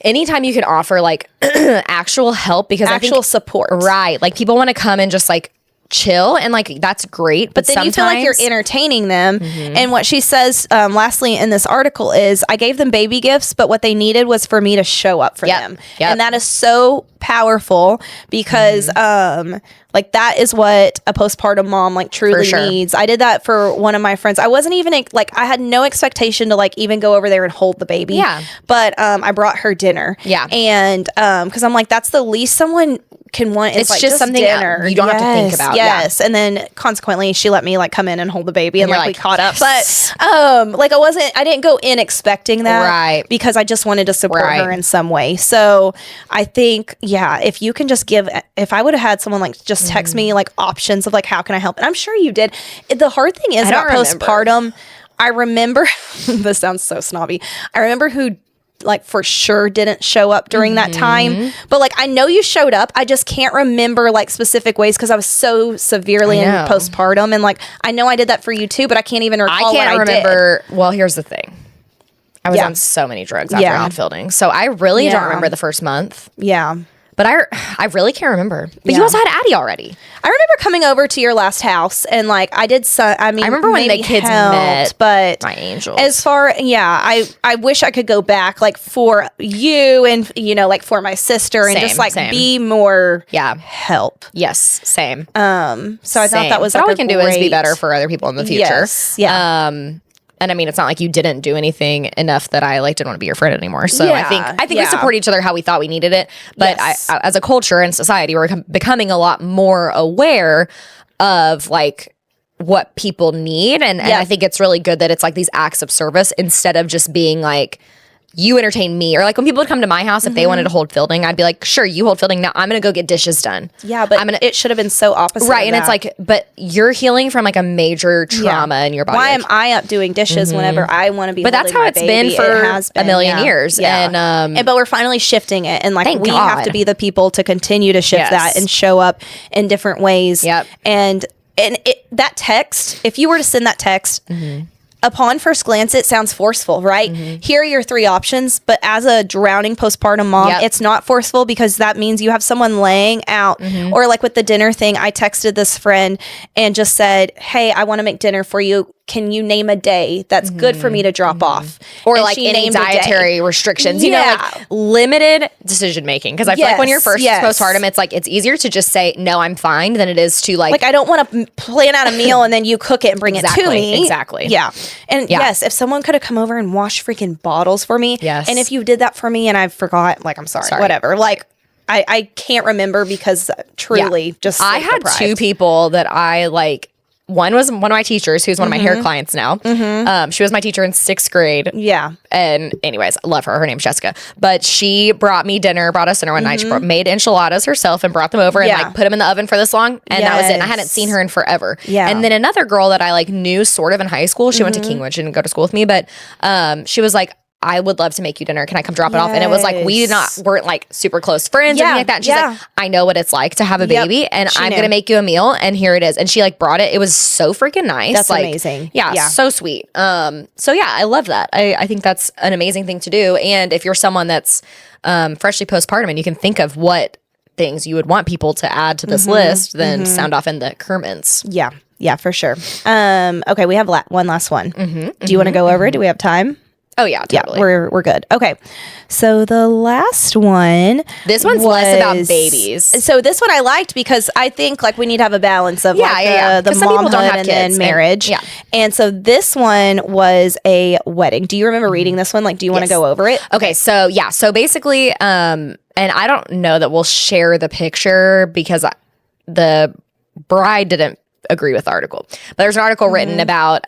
anytime you can offer like actual help, because I think, Actual support. right? Like people want to come and just like chill, and like that's great. But Then you feel like you're entertaining them. And what she says lastly in this article is, I gave them baby gifts, but what they needed was for me to show up for them. Yep. And that is so powerful, because like that is what a postpartum mom like truly sure. needs. I did that for one of my friends. I wasn't even like, I had no expectation to like even go over there and hold the baby. Yeah. But I brought her dinner. Yeah. And because I'm like, that's the least someone can want. Is It's like, just something dinner. you don't have to think about. Yeah. Yes. And then consequently she let me like come in and hold the baby, and you're like we like, caught up. yes. But like I didn't go in expecting that. Right. Because I just wanted to support Right. her in some way. So I think, if you can just if I would have had someone like just text me like options of like, how can I help? And I'm sure you did. The hard thing is about postpartum, I remember, this sounds so snobby. I remember who like for sure didn't show up during that time, but like I know you showed up. I just can't remember like specific ways, because I was so severely in postpartum, and like I know I did that for you too, but I can't even recall. I can't what remember. Well, here's the thing. I was Yeah. on so many drugs after Yeah. outfielding, so I really don't Yeah. remember the first month. did. Yeah. But I really can't remember. But Yeah. you also had Addie already. I remember coming over to your last house, and like I did I remember when the maybe kids helped, met, but my angels. as far I wish I could go back like for you and like for my sister, and just like same. be more Yeah. help. Yes, same. So I thought Same. that was But like all we a can do is be great- better for other people in the future. Yes. Yeah. And I mean, it's not like you didn't do anything enough that I like didn't want to be your friend anymore. So Yeah, I think we yeah. support each other how we thought we needed it. But Yes. as a culture and society, we're becoming a lot more aware of like what people need, and I think it's really good that it's like these acts of service instead of just being like, you entertain me. Or like when people would come to my house, if they wanted to hold fielding, I'd be like, sure, you hold fielding. Now I'm gonna go get dishes done. Yeah, but it should have been so opposite. Right. of And it's that. like, but you're healing from like a major trauma in your body. Why Like, am I up doing dishes whenever I want to be? But that's holding how my it's been baby? for It has a million years. Yeah. And, but we're finally shifting it, and like Thank we have God. to be the people to continue to shift Yes. that and show up in different ways. Yep. And that text, if you were to send that text. Upon first glance, it sounds forceful, right? Here are your three options, but as a drowning postpartum mom, Yep. it's not forceful, because that means you have someone laying out. Or like with the dinner thing, I texted this friend and just said, hey, I want to make dinner for you. Can you name a day that's good for me to drop off? or And like she any named a day. dietary restrictions, you know, Yeah. like limited decision making. Because I feel like when you're first Yes. postpartum, it's like it's easier to just say no, I'm fine, than it is to Like, I don't want to plan out a meal and then you cook it and bring it to Exactly, me. exactly. Yeah. And Yeah. yes, if someone could have come over and washed freaking bottles for me. Yes. And if you did that for me and I forgot, like, I'm sorry. Whatever. Like, I can't remember, because truly just I had deprived. two people that I like. One was one of my teachers, who's one of my hair clients now. She was my teacher in 6th grade. Yeah. And anyways, I love her. Her name's Jessica. But she brought us dinner one night. She made enchiladas herself and brought them over and Yeah. like put them in the oven for this long. And that was it. And I hadn't Yes. seen her in forever. Yeah. And then another girl that I like knew sort of in high school, she went to Kingwood. She didn't go to school with me, but she was like, I would love to make you dinner. Can I come drop it off? And it was like, weren't like super close friends or Yeah, anything like that. And she's yeah. like, I know what it's like to have a Yep, baby, and she I'm knew. going to make you a meal. And here it is. And she like brought it. It was so freaking nice. That's like, amazing. Yeah, Yeah. so sweet. So yeah, I love that. I think that's an amazing thing to do. And if you're someone that's freshly postpartum and you can think of what things you would want people to add to this list, then sound off in the comments. Yeah. Yeah, for sure. Okay. We have one last one. Do you want to go over it? Do we have time? Oh yeah, totally. Yeah, we're good. Okay. So the last one. This one's less about babies. So this one I liked, because I think like we need to have a balance of the 'Cause some people momhood don't have and kids then and- marriage. yeah. And so this one was a wedding. Do you remember reading this one? Like, do you want to Yes. go over it? Okay, so yeah, so basically, and I don't know that we'll share the picture because the bride didn't agree with the article. But there's an article written about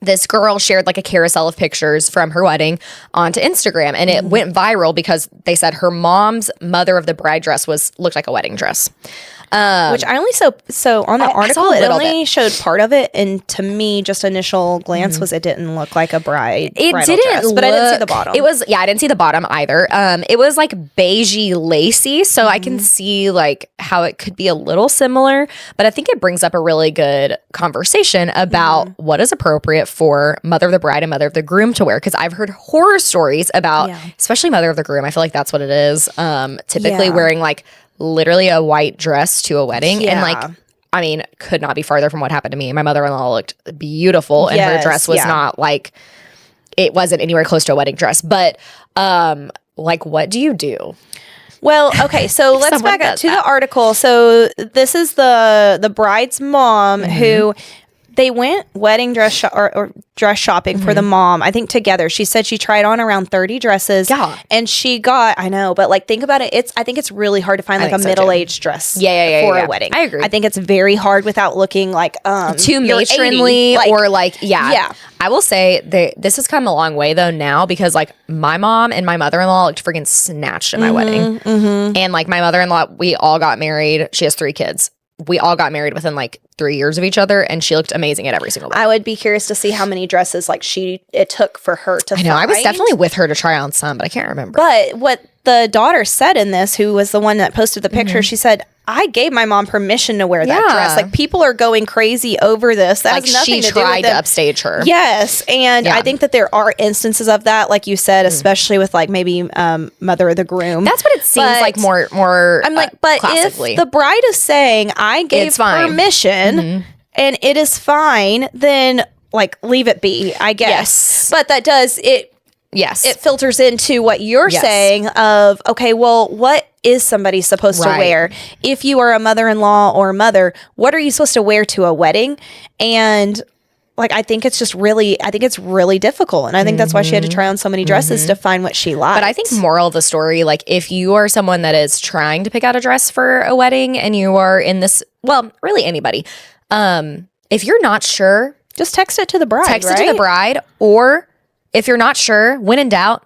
this girl shared like a carousel of pictures from her wedding onto Instagram, and it went viral because they said her mom's mother of the bride dress looked like a wedding dress. Which I only so on the I article saw a it little only showed part of it, and to me, just initial glance was it didn't look like a bridal dress, but I didn't see the bottom. It was I didn't see the bottom either. It was like beigey lacy, so I can see like how it could be a little similar, but I think it brings up a really good conversation about what is appropriate for mother of the bride and mother of the groom to wear, because I've heard horror stories about especially mother of the groom. I feel like that's what it is. Typically wearing like literally a white dress to a wedding, and like I mean, could not be farther from what happened to me. My mother-in-law looked beautiful, and her dress was not like, it wasn't anywhere close to a wedding dress. But like, what do you do? Well, okay, so let's back up to the article. So this is the bride's mom who they went wedding dress or dress shopping for the mom, I think together. She said she tried on around 30 dresses. Yeah. And she got, I know, but like think about it. I think it's really hard to find like a middle-aged dress for a wedding. I agree. I think it's very hard without looking like too matronly or like, I will say this has come a long way though now, because like my mom and my mother-in-law looked freaking snatched at my wedding. And like my mother-in-law, we all got married. She has 3 kids. We all got married within like 3 years of each other, and she looked amazing at every single one. I would be curious to see how many dresses like it took for her to I know, I was definitely with her to try on some, but I can't remember. But what the daughter said in this, who was the one that posted the picture, she said, I gave my mom permission to wear that dress. Like, people are going crazy over this. That like has nothing she to do with tried to them. upstage her. Yes. And I think that there are instances of that, like you said, especially with like maybe mother of the groom. That's what it seems like more I'm like, but classically. if the bride is saying, I gave permission and it is fine, then like leave it be, I guess. Yes. But that does it. Yes. It filters into what you're saying of, okay, well, what is somebody supposed to wear? If you are a mother-in-law or mother, what are you supposed to wear to a wedding? And like, I think it's really difficult. And I think that's why she had to try on so many dresses to find what she liked. But I think moral of the story, like if you are someone that is trying to pick out a dress for a wedding and you are in this, well, really anybody, if you're not sure, just text it to the bride, it to the bride, or if you're not sure, when in doubt,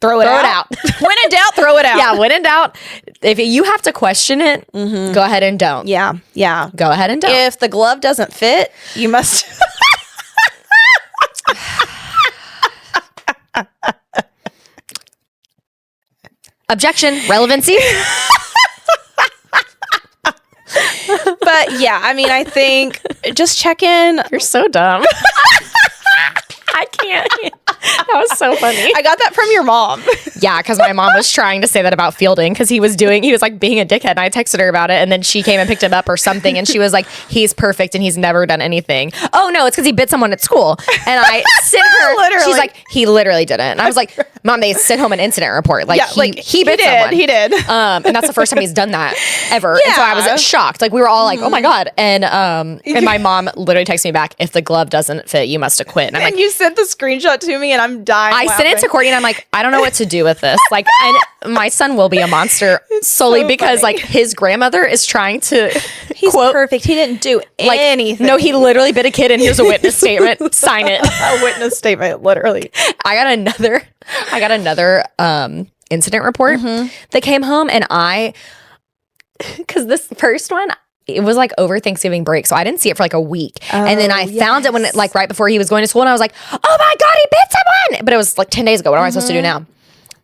throw it out. When in doubt, throw it out. Yeah, when in doubt, if you have to question it, go ahead and don't. Yeah, yeah. Go ahead and don't. If the glove doesn't fit, you must. Objection, relevancy. But yeah, I mean, I think just check in. You're so dumb. I can't. That was so funny. I got that from your mom. Yeah, because my mom was trying to say that about Fielding, because he was like being a dickhead, and I texted her about it, and then she came and picked him up or something, and she was like, he's perfect and he's never done anything. Oh no, it's because he bit someone at school. And I sent her, Literally. she's like, he literally didn't. And I was like, Mom, they sent home an incident report. Like, he bit someone. He did. And that's the first time he's done that ever. And so I was shocked. Like, we were all like, oh my God. And my mom literally texted me back, if the glove doesn't fit, you must have quit. And I'm like, you sent the screenshot to me and I'm dying. I sent it to Courtney and I'm like, I don't know what to do with this. Like, and my son will be a monster solely because funny. like his grandmother is trying to He's perfect. He didn't do anything. No, he literally bit a kid, and here's a witness statement. Sign it. A witness statement, literally. I got another incident report that came home, and because this first one, it was like over Thanksgiving break, so I didn't see it for like a week. And then I found it when like right before he was going to school, and I was like, oh my God, he bit someone. But it was like 10 days ago. What am I supposed to do now?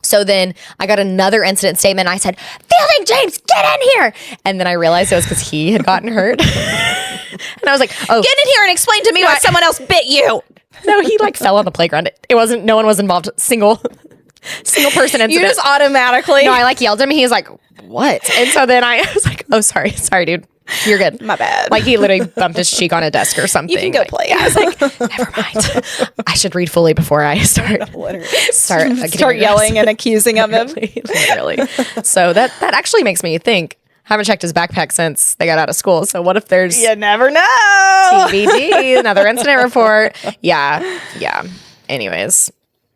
So then I got another incident statement. And I said, Fielding James, get in here. And then I realized it was because he had gotten hurt. And I was like, oh. Get in here and explain to me why someone else bit you. No, he like fell on the playground. No one was involved. Single person incident. You just automatically. No, I like yelled at him. He was like, what? And so then I was like, oh, sorry, dude. You're good. My bad. Like he literally bumped his cheek on a desk or something. You can go play. I was like, never mind. I should read fully before I start yelling and accusing of him. Literally. So that actually makes me think. Haven't checked his backpack since they got out of school. So what if there's You never know. TBD, another incident report? Yeah. Anyways.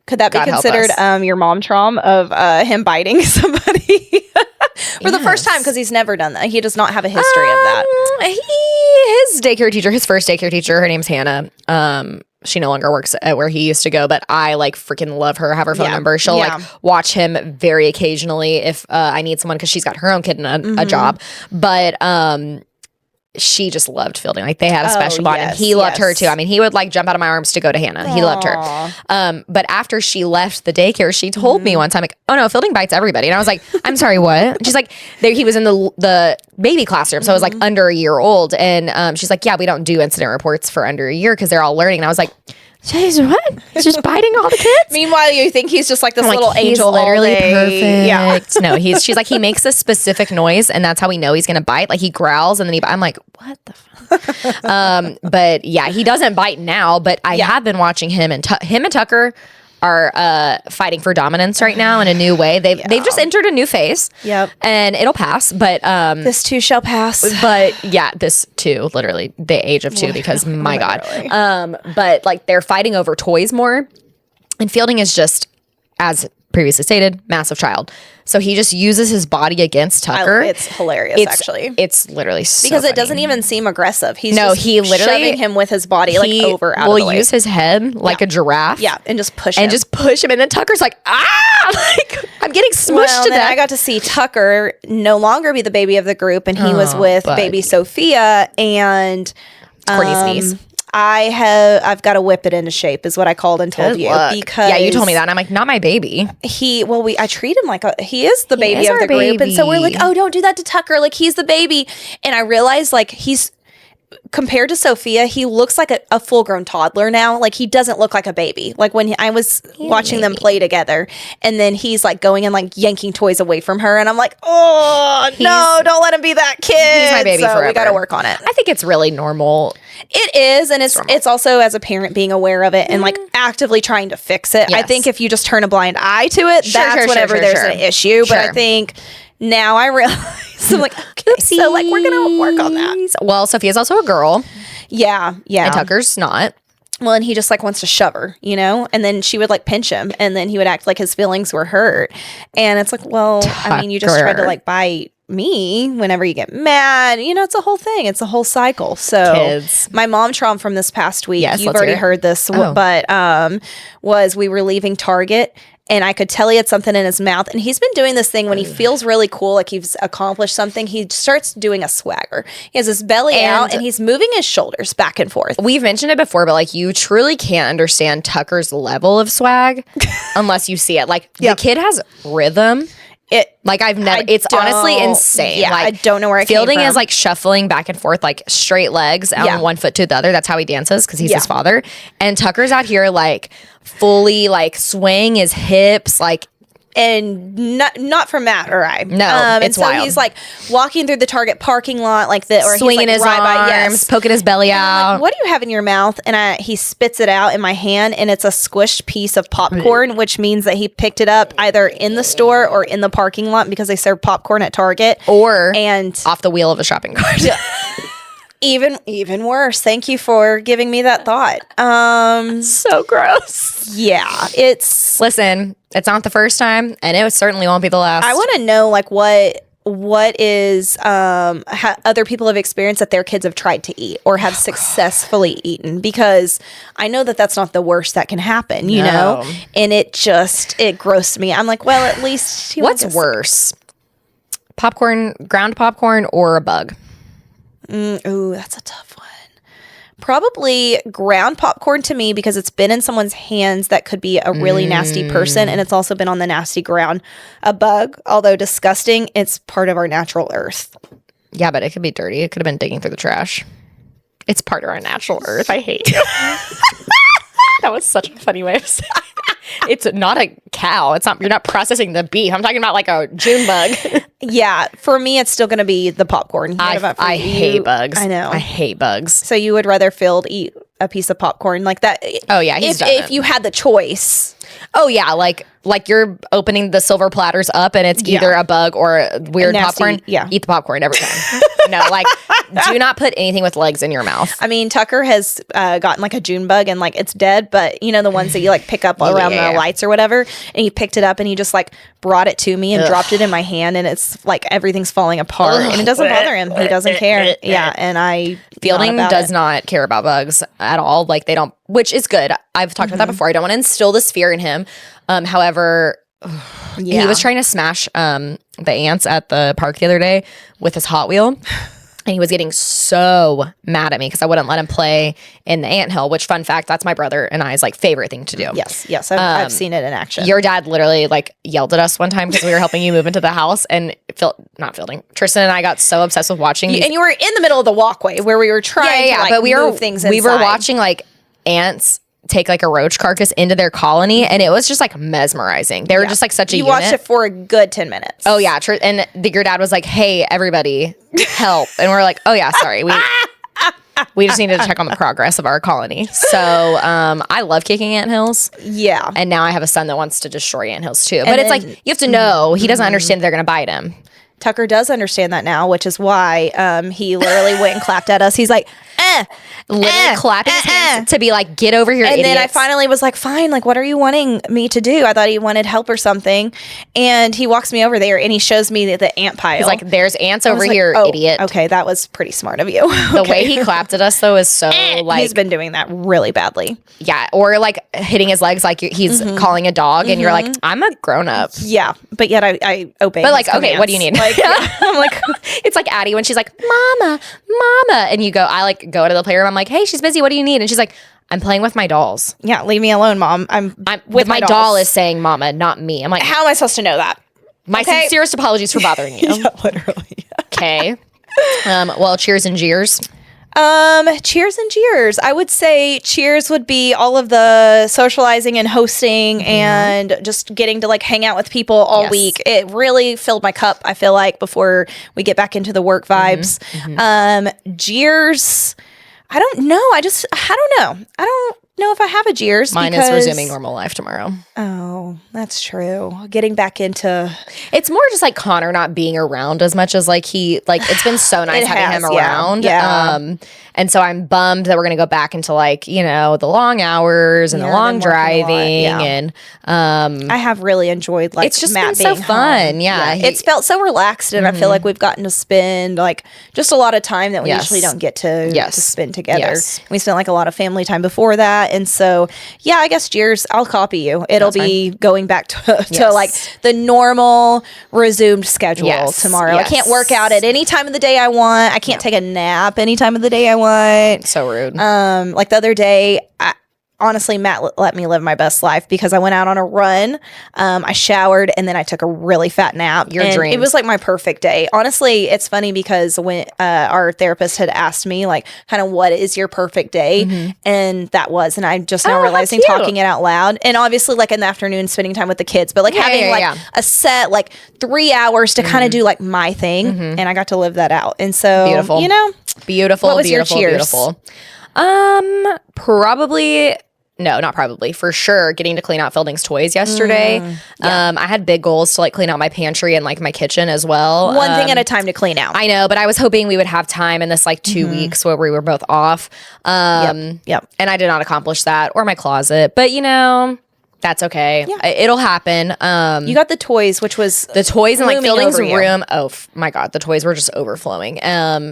Could that be considered your mom trauma of him biting somebody? For the first time, because he's never done that. He does not have a history of that. His first daycare teacher, her name's Hannah. she no longer works at where he used to go, but I like freaking love her, have her phone number. She'll like watch him very occasionally if I need someone, because she's got her own kid and a job. But she just loved Fielding. Like they had a special bond, and he loved her too. I mean, he would like jump out of my arms to go to Hannah. He loved her. But after she left the daycare, she told me one time, like, "Oh no, Fielding bites everybody." And I was like, "I'm sorry, what?" She's like, he was in the baby classroom, so I was like under a year old, and she's like, "Yeah, we don't do incident reports for under a year because they're all learning." And I was like, "Jeez, what? He's just biting all the kids?" Meanwhile, you think he's just like this little angel, literally perfect. Yeah. No, she's like, he makes this specific noise, and that's how we know he's gonna bite. Like he growls, and then I'm like, what the fuck? But yeah, he doesn't bite now. But I have been watching him and Tucker are fighting for dominance right now in a new way. They've just entered a new phase. Yep. And it'll pass. But this too shall pass. But yeah, this too, literally the age of 2, because my God. But like they're fighting over toys more. And Fielding is just, as previously stated, massive child. So he just uses his body against Tucker. It's hilarious, actually. It's literally so because funny. it doesn't even seem aggressive. He literally shoving him with his body like over out of the way. Will use his head like a giraffe. Yeah, and just push him. And then Tucker's like, like I'm getting smushed to death. I got to see Tucker no longer be the baby of the group, and he was with baby Sophia and Courtney's niece. I've got to whip it into shape, is what I called and told you. Because you told me that, and I'm like, not my baby. I treat him like he is the baby of the group, and so we're like, oh, don't do that to Tucker, like he's the baby. And I realized like he's, compared to Sophia, he looks like a full-grown toddler now. Like he doesn't look like a baby. Like when I was watching them play together, and then he's like going and like yanking toys away from her, and I'm like, oh no, don't let him be that kid. He's my baby forever. We got to work on it. I think it's really normal. It is, and it's also, as a parent, being aware of it and like actively trying to fix it. Yes. I think if you just turn a blind eye to it, that's whenever there's an issue. But I think now I realize, I'm like, okay, so like we're gonna work on that. Well, Sophia's also a girl. Yeah. And Tucker's not. Well, and he just like wants to shove her, and then she would like pinch him, and then he would act like his feelings were hurt. And it's like, well, I mean, you just tried to like bite me whenever you get mad. It's a whole thing. It's a whole cycle. So Kids. My mom trauma from this past week, you've already heard this, but was we were leaving Target, and I could tell he had something in his mouth. And he's been doing this thing when he feels really cool, like he's accomplished something. He starts doing a swagger. He has his belly out, and he's moving his shoulders back and forth. We've mentioned it before, but like you truly can't understand Tucker's level of swag unless you see it. Like the kid has rhythm. It's honestly insane. Yeah, like, I don't know where it came from. Fielding is like shuffling back and forth, like straight legs on one foot to the other. That's how he dances, because he's his father. And Tucker's out here like fully like swaying his hips, like, and not from Matt or I. No, it's and so wild. He's like walking through the Target parking lot like this, or swinging he's like his arms, poking his belly out. Like, what do you have in your mouth? And he spits it out in my hand, and it's a squished piece of popcorn, which means that he picked it up either in the store or in the parking lot, because they serve popcorn at Target, and off the wheel of a shopping cart. Even worse. Thank you for giving me that thought. So gross. Yeah, listen, it's not the first time, and it certainly won't be the last. I want to know like what is how other people have experienced that their kids have tried to eat or have successfully eaten, because I know that that's not the worst that can happen, and it grossed me. I'm like, well, at least what's worse, popcorn, ground popcorn, or a bug? Ooh, that's a tough one. Probably ground popcorn to me, because it's been in someone's hands that could be a really nasty person, and it's also been on the nasty ground. A bug, although disgusting, it's part of our natural earth. Yeah, but it could be dirty. It could have been digging through the trash. It's part of our natural earth. I hate you. That was such a funny way of saying it. It's not a cow. You're not processing the beef. I'm talking about like a June bug. Yeah, for me, it's still going to be the popcorn. I hate bugs. I know. I hate bugs. So you would rather Phil eat a piece of popcorn like that? Oh yeah, if you had the choice. Oh yeah, like you're opening the silver platters up, and it's either a bug or a weird popcorn. Yeah, eat the popcorn every time. No, like do not put anything with legs in your mouth. I mean, Tucker has gotten like a June bug, and like it's dead, but the ones that you like pick up around the lights or whatever, and he picked it up and he just like brought it to me and dropped it in my hand, and it's like everything's falling apart, and it doesn't bother him. He doesn't care. Yeah, and Fielding does not care about bugs at all. Like they don't which is good. I've talked about that before. I don't want to instill this fear in him. However, he was trying to smash the ants at the park the other day with his Hot Wheel. And he was getting so mad at me because I wouldn't let him play in the anthill, which, fun fact, that's my brother and I's like favorite thing to do. Yes. I've seen it in action. Your dad literally like yelled at us one time because we were helping you move into the house, and Tristan and I got so obsessed with watching these. And you were in the middle of the walkway where we were trying to like, but move things inside. We were watching like ants take like a roach carcass into their colony, and it was just like mesmerizing. They were just like such a unit. Watched it for a good 10 minutes. Oh yeah, and your dad was like, "Hey, everybody, help!" And we're like, "Oh yeah, sorry, we just needed to check on the progress of our colony." So I love kicking anthills. Yeah, and now I have a son that wants to destroy anthills too. But it's like you have to know he doesn't understand they're gonna bite him. Tucker does understand that now, which is why he literally went and clapped at us. He's like, literally clapping his hands to be like, get over here, and idiots. then I finally was like, fine, like, what are you wanting me to do? I thought he wanted help or something. And he walks me over there and he shows me the ant pile. He's like, there's ants over here, idiot. Okay, that was pretty smart of you. The way he clapped at us though is so like, he's been doing that really badly. Yeah, or like hitting his legs like he's calling a dog, and you're like, I'm a grown up. Yeah, but yet I obey. But like, okay, what do you need? Like, I'm like, it's like Addie when she's like, mama, and you go, I like go to the playroom. I'm like, hey, she's busy. What do you need? And she's like, I'm playing with my dolls. Yeah, leave me alone, Mom. I'm with my doll is saying mama, not me. I'm like, how am I supposed to know that? My sincerest apologies for bothering you. Yeah, literally. Okay. Well, cheers and jeers. Cheers and jeers. I would say cheers would be all of the socializing and hosting and just getting to like hang out with people all week. It really filled my cup, I feel like, before we get back into the work vibes. Jeers, I don't know. I don't know. I don't know if I have a jeers. Mine is resuming normal life tomorrow. Oh, that's true. Getting back into... It's more just like Connor not being around as much as like it's been so nice having him around. Yeah. And so I'm bummed that we're going to go back into like, you know, the long hours and the long driving. And I have really enjoyed like it's just Matt been so being fun. home. Yeah. It's felt so relaxed, and I feel like we've gotten to spend like just a lot of time that we usually don't get to spend together. We spent like a lot of family time before that. And so, yeah, I guess cheers. I'll copy you. It'll be going back to like the normal resumed schedule tomorrow. I can't work out at any time of the day I want. I can't take a nap any time of the day I want. So rude. Like the other day, honestly, Matt let me live my best life because I went out on a run. I showered and then I took a really fat nap. Your dreams. It was like my perfect day. Honestly, it's funny because when our therapist had asked me like kind of what is your perfect day, and that was, and I'm just now realizing talking it out loud. And obviously like in the afternoon spending time with the kids, but like having a set like 3 hours to kind of do like my thing, and I got to live that out. And so beautiful. You know, beautiful. What was beautiful. your cheers? Beautiful. Probably. No, not probably. For sure, getting to clean out Fielding's toys yesterday. I had big goals to like clean out my pantry and like my kitchen as well. One thing at a time to clean out. I know, but I was hoping we would have time in this like 2 weeks where we were both off. And I did not accomplish that, or my closet. But you know, that's okay. Yeah. It'll happen. You got the toys, which was the toys in like Fielding's room. Oh my God, the toys were just overflowing.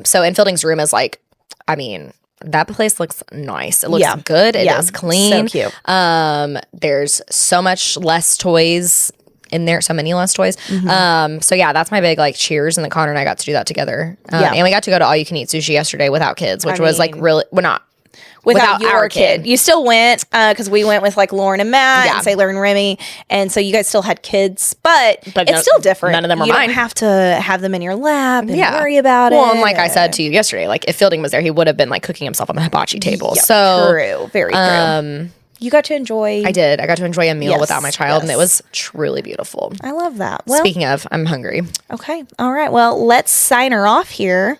So in Fielding's room is like, I mean, that place looks nice. It looks good. It is clean. So cute. There's so much less toys in there. So many less toys. So yeah, that's my big like cheers. And then Connor and I got to do that together. And we got to go to all you can eat sushi yesterday without kids, which was like really, well, not. Without your our kid. You still went because we went with like Lauren and Matt and Sailor and Remy, and so you guys still had kids, but it's still different. None of them are you mine. You don't have to have them in your lap and worry about it. Well, and like I said to you yesterday, like if Fielding was there, he would have been like cooking himself on the hibachi table. Yep, so true, very true. You got to enjoy. I did. I got to enjoy a meal without my child, and it was truly beautiful. I love that. Well, speaking of, I'm hungry. Okay. All right. Well, let's sign her off here.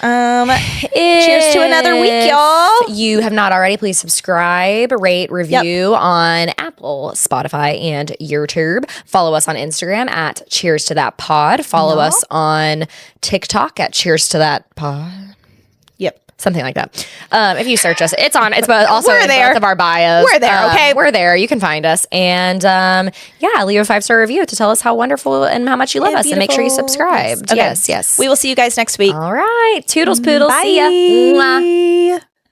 Cheers to another week, y'all. You have not already, please subscribe, rate, review on Apple, Spotify, and YouTube. Follow us on Instagram at Cheers to That Pod. Follow us on TikTok at Cheers to That Pod. Something like that. If you search us, it's also in both of our bios. We're there, okay? We're there. You can find us. And leave a 5-star review to tell us how wonderful and how much you love us. And make sure you subscribe. Yes. Okay. Yes. We will see you guys next week. All right. Toodles poodles. Bye. See ya. Mwah.